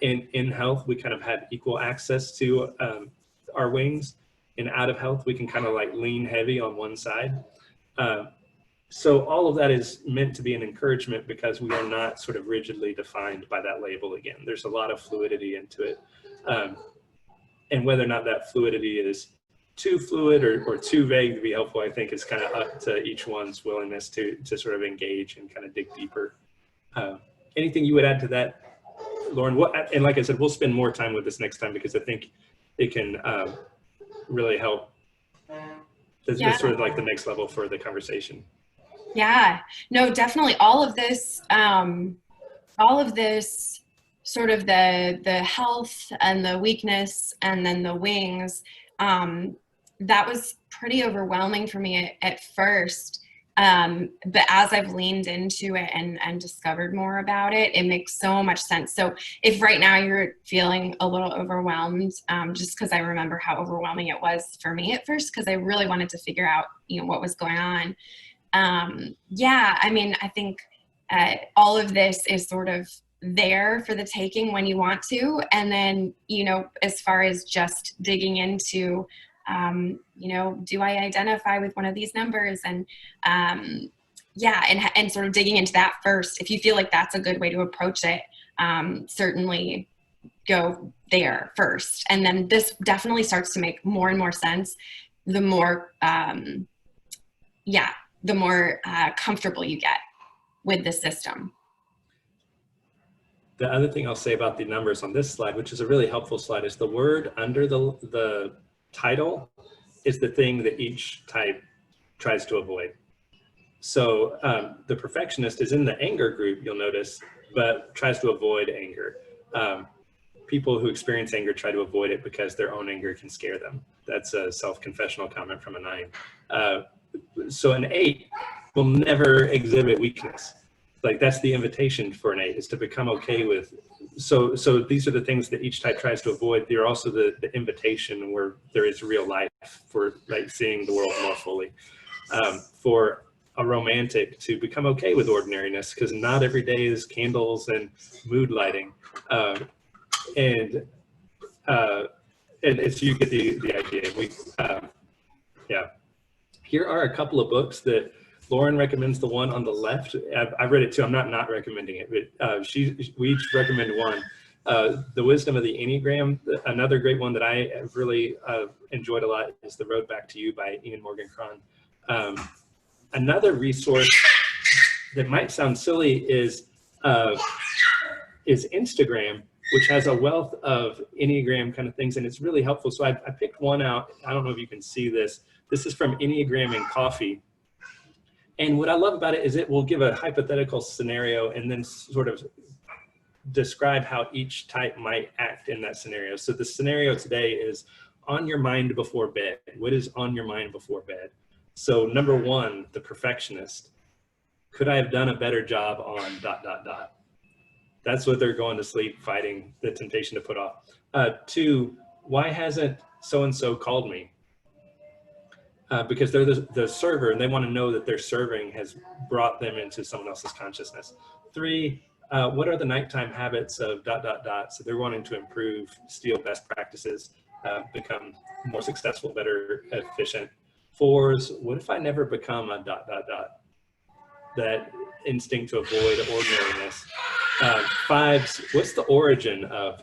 in health, we kind of have equal access to our wings. In out of health, we can kind of like lean heavy on one side. So all of that is meant to be an encouragement, because we are not sort of rigidly defined by that label again. There's a lot of fluidity into it. And whether or not that fluidity is too fluid or too vague to be helpful, I think is kind of up to each one's willingness to sort of engage and kind of dig deeper. Anything you would add to that, Lauren? And like I said, we'll spend more time with this next time, because I think it can really help. It's sort of like the next level for the conversation. Yeah, no, definitely. All of this sort of the health and the weakness and then the wings, that was pretty overwhelming for me at first. But as I've leaned into it and discovered more about it, it makes so much sense. So if right now you're feeling a little overwhelmed, just because I remember how overwhelming it was for me at first, because I really wanted to figure out, what was going on. Yeah, I mean, I think all of this is sort of there for the taking when you want to. And then, as far as just digging into, do I identify with one of these numbers? And and sort of digging into that first. If you feel like that's a good way to approach it, certainly go there first. And then this definitely starts to make more and more sense the more, comfortable you get with the system. The other thing I'll say about the numbers on this slide, which is a really helpful slide, is the word under the title is the thing that each type tries to avoid. So the perfectionist is in the anger group, you'll notice, but tries to avoid anger. people who experience anger try to avoid it because their own anger can scare them. That's a self-confessional comment from a 9. So an 8 will never exhibit weakness. Like, that's the invitation for an 8, is to become okay with. So these are the things that each type tries to avoid. They're also the invitation where there is real life, for like seeing the world more fully. For a romantic to become okay with ordinariness, because not every day is candles and mood lighting. And so you get the idea. Yeah. Here are a couple of books that Lauren recommends. The one on the left, I've read it too. I'm not recommending it, but we each recommend one. The Wisdom of the Enneagram. Another great one that I have really enjoyed a lot is The Road Back to You by Ian Morgan Cron. Another resource that might sound silly is Instagram, which has a wealth of Enneagram kind of things, and it's really helpful. So I picked one out. I don't know if you can see this. This is from Enneagram and Coffee. And what I love about it is it will give a hypothetical scenario and then sort of describe how each type might act in that scenario. So the scenario today is on your mind before bed. What is on your mind before bed? So number 1, the perfectionist. Could I have done a better job on ... That's what they're going to sleep fighting the temptation to put off. 2, why hasn't so-and-so called me? Because they're the server, and they want to know that their serving has brought them into someone else's consciousness. 3, what are the nighttime habits of ... So they're wanting to improve, steal best practices, become more successful, better, efficient. 4s, what if I never become a ... That instinct to avoid ordinariness. 5s, what's the origin of ...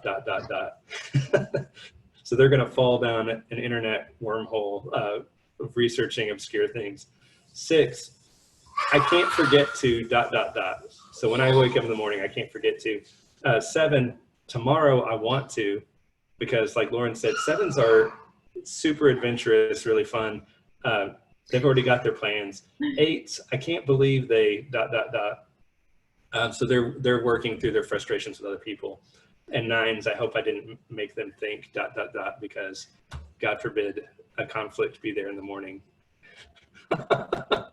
So they're going to fall down an internet wormhole of researching obscure things. 6, I can't forget to ... So when I wake up in the morning, I can't forget to. 7, tomorrow I want to, because like Lauren said, 7s are super adventurous, really fun. They've already got their plans. 8s, I can't believe they ... So they're working through their frustrations with other people. And 9s, I hope I didn't make them think ... because God forbid a conflict be there in the morning. All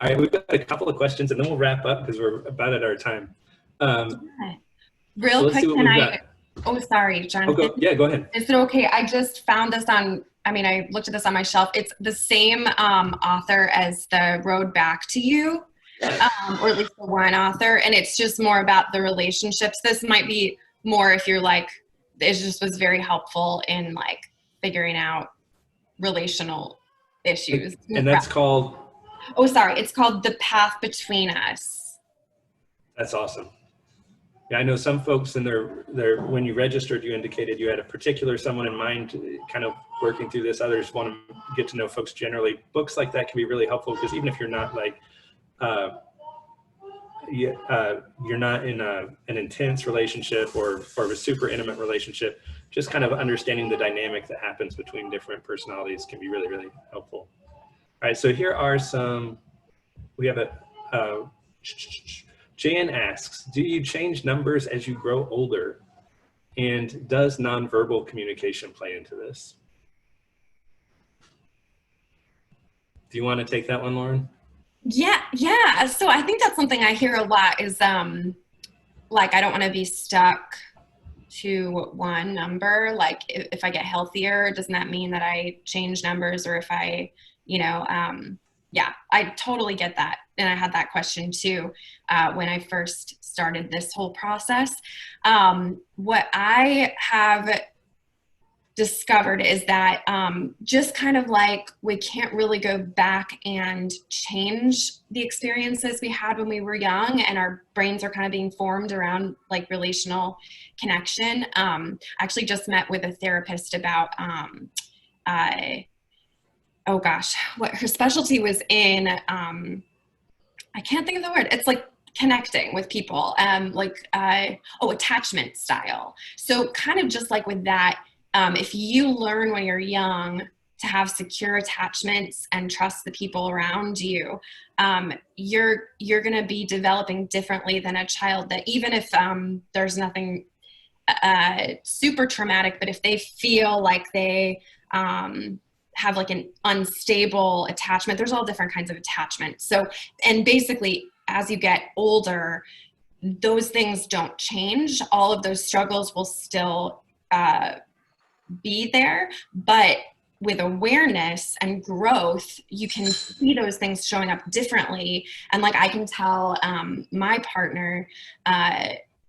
right, we've got a couple of questions and then we'll wrap up because we're about at our time. Real quick, can I? Oh, sorry, Jonathan. Go ahead. Is it okay? I just found this on, I looked at this on my shelf. It's the same author as The Road Back to You, or at least the one author. And it's just more about the relationships. This might be more if you're like, it just was very helpful in like figuring out relational issues. And that's called? Oh, sorry. It's called The Path Between Us. That's awesome. Yeah, I know some folks in their when you registered, you indicated you had a particular someone in mind, kind of working through this. Others want to get to know folks generally. Books like that can be really helpful because even if you're not like, you're not in an intense relationship or a super intimate relationship, just kind of understanding the dynamic that happens between different personalities can be really, really helpful. All right, so here are some, we have a, Jan asks, do you change numbers as you grow older? And does nonverbal communication play into this? Do you want to take that one, Lauren? Yeah. So I think that's something I hear a lot is like, I don't want to be stuck to one number. Like if I get healthier, doesn't that mean that I change numbers? Or if I, yeah, I totally get that. And I had that question too when I first started this whole process. What I have discovered is that just kind of like we can't really go back and change the experiences we had when we were young, and our brains are kind of being formed around like relational connection. I actually just met with a therapist about oh gosh, what her specialty was in, I can't think of the word. It's like connecting with people, attachment style. So kind of just like with that, if you learn when you're young to have secure attachments and trust the people around you, you're going to be developing differently than a child that even if there's nothing super traumatic, but if they feel like they have like an unstable attachment, there's all different kinds of attachment. So, and basically as you get older, those things don't change. All of those struggles will still be there, but with awareness and growth, you can see those things showing up differently. And like I can tell my partner,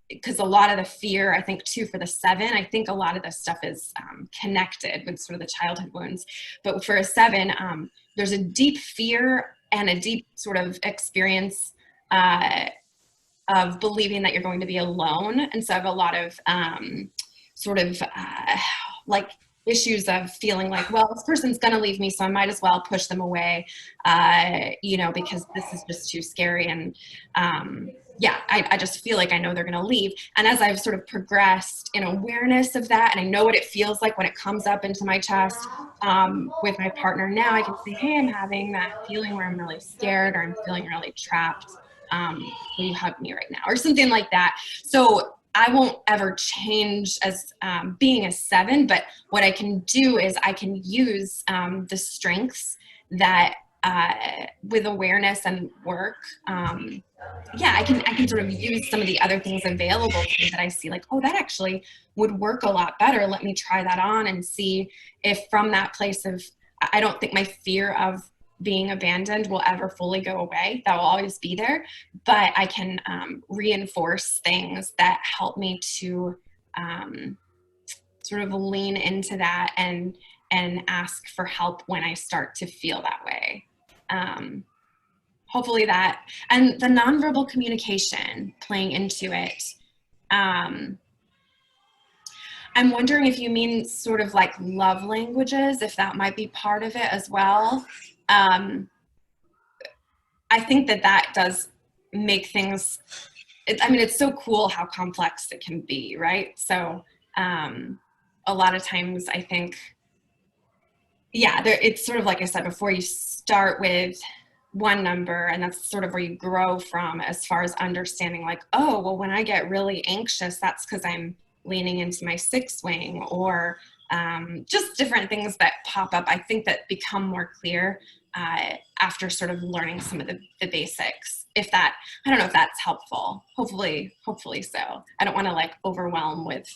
because a lot of the fear, I think too, for the 7, I think a lot of this stuff is connected with sort of the childhood wounds. But for a 7, there's a deep fear and a deep sort of experience of believing that you're going to be alone. And so I have a lot of like issues of feeling like, well, this person's going to leave me, so I might as well push them away, because this is just too scary. And I just feel like I know they're going to leave. And as I've sort of progressed in awareness of that, and I know what it feels like when it comes up into my chest with my partner now, I can say, hey, I'm having that feeling where I'm really scared or I'm feeling really trapped. Will you hug me right now? Or something like that. So I won't ever change as being a 7, but what I can do is I can use the strengths that with awareness and work, I can sort of use some of the other things available to me that I see like, oh, that actually would work a lot better. Let me try that on and see if from that place of, I don't think my fear of being abandoned will ever fully go away. That will always be there, but I can reinforce things that help me to sort of lean into that and ask for help when I start to feel that way. Hopefully that, and the nonverbal communication playing into it. I'm wondering if you mean sort of like love languages, if that might be part of it as well. I think that does make things, it's so cool how complex it can be, right? So a lot of times I think, it's sort of like I said before, you start with one number and that's sort of where you grow from as far as understanding like, oh, well, when I get really anxious, that's because I'm leaning into my 6 wing, or just different things that pop up, I think, that become more clear after sort of learning some of the basics. If that, I don't know if that's helpful. Hopefully so. I don't want to like overwhelm with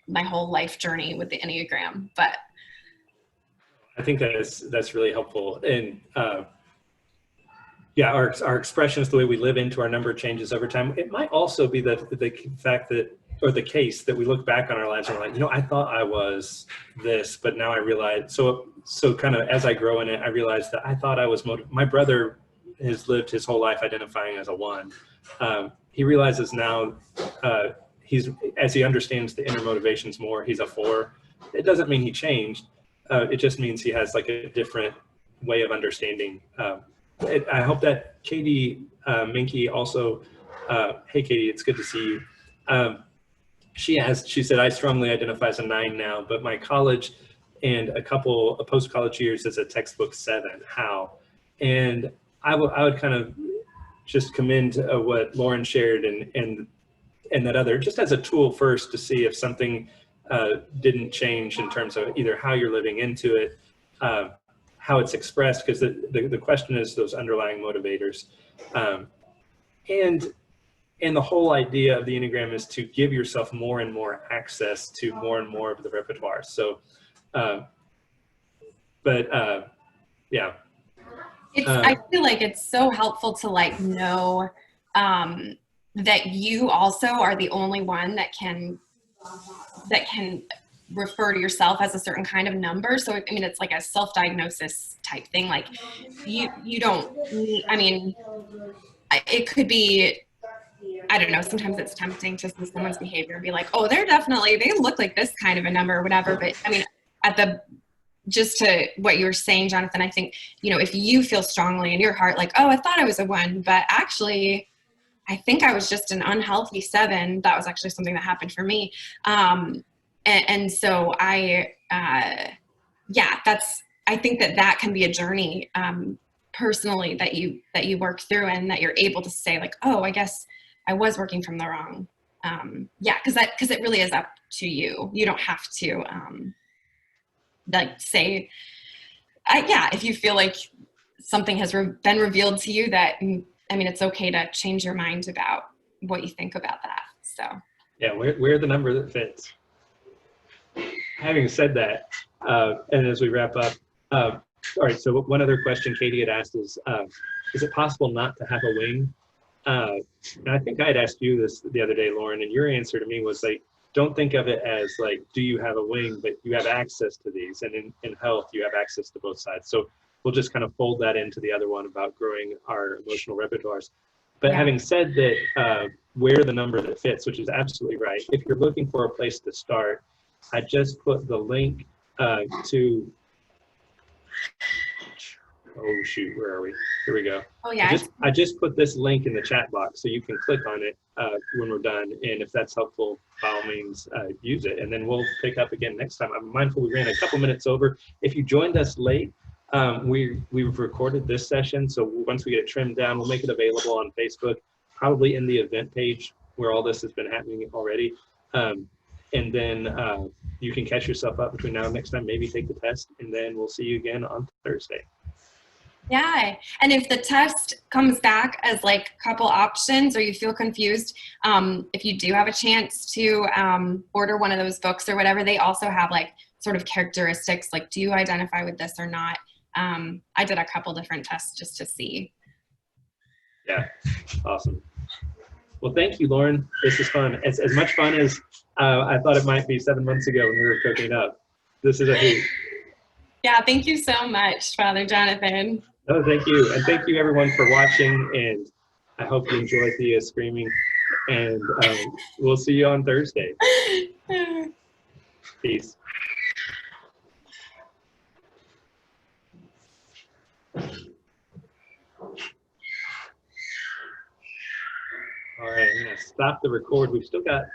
my whole life journey with the Enneagram, but I think that's really helpful. And our expressions, the way we live into our number changes over time. It might also be the fact that, or the case that we look back on our lives and we're like, I thought I was this, but now I realize, so kind of as I grow in it, I realized that I thought I was my brother has lived his whole life identifying as a 1. He realizes now, as he understands the inner motivations more, he's a 4. It doesn't mean he changed. It just means he has like a different way of understanding. I hope that Katie Minke also, hey Katie, it's good to see you. She said, I strongly identify as a 9 now, but my college and a couple of post-college years as a textbook 7. How? And I would kind of just commend what Lauren shared and that other, just as a tool first to see if something didn't change in terms of either how you're living into it, how it's expressed, because the question is those underlying motivators. And the whole idea of the Enneagram is to give yourself more and more access to more and more of the repertoire. So, I feel like it's so helpful to like know that you also are the only one that can refer to yourself as a certain kind of number. So, it's like a self-diagnosis type thing. Like you don't need, it could be, I don't know, sometimes it's tempting to see someone's behavior and be like, oh, they look like this kind of a number or whatever. But just to what you were saying, Jonathan, I think, if you feel strongly in your heart, like, oh, I thought I was a 1, but actually I think I was just an unhealthy 7. That was actually something that happened for me. And so I think that can be a journey personally that you work through, and that you're able to say like, oh, I guess I was working from the wrong yeah, because it really is up to you. You don't have to like say, yeah, if you feel like something has been revealed to you that, I mean, it's okay to change your mind about what you think about that. So yeah, we're the number that fits. Having said that, and as we wrap up, all right, so one other question Katie had asked is it possible not to have a wing? And I think I had asked you this the other day, Lauren, and your answer to me was like, don't think of it as like, do you have a wing, but you have access to these. And in health, you have access to both sides. So we'll just kind of fold that into the other one about growing our emotional repertoires. But yeah. having said that, we're the number that fits, which is absolutely right. If you're looking for a place to start, I just put the link to, oh shoot, where are we? Here we go. Oh yeah. I just put this link in the chat box so you can click on it when we're done. And if that's helpful, by all means, use it. And then we'll pick up again next time. I'm mindful we ran a couple minutes over. If you joined us late, we've recorded this session. So once we get it trimmed down, we'll make it available on Facebook, probably in the event page where all this has been happening already. And then you can catch yourself up between now and next time, maybe take the test, and then we'll see you again on Thursday. Yeah, and if the test comes back as like a couple options or you feel confused, if you do have a chance to order one of those books or whatever, they also have like sort of characteristics, like do you identify with this or not? I did a couple different tests just to see. Yeah, awesome. Well, thank you, Lauren. This is fun. It's as much fun as I thought it might be 7 months ago when we were cooking up. This is a hoot. Yeah, thank you so much, Father Jonathan. No, thank you. And thank you, everyone, for watching. And I hope you enjoy Thea screaming. And we'll see you on Thursday. Peace. All right, I'm going to stop the record. We've still got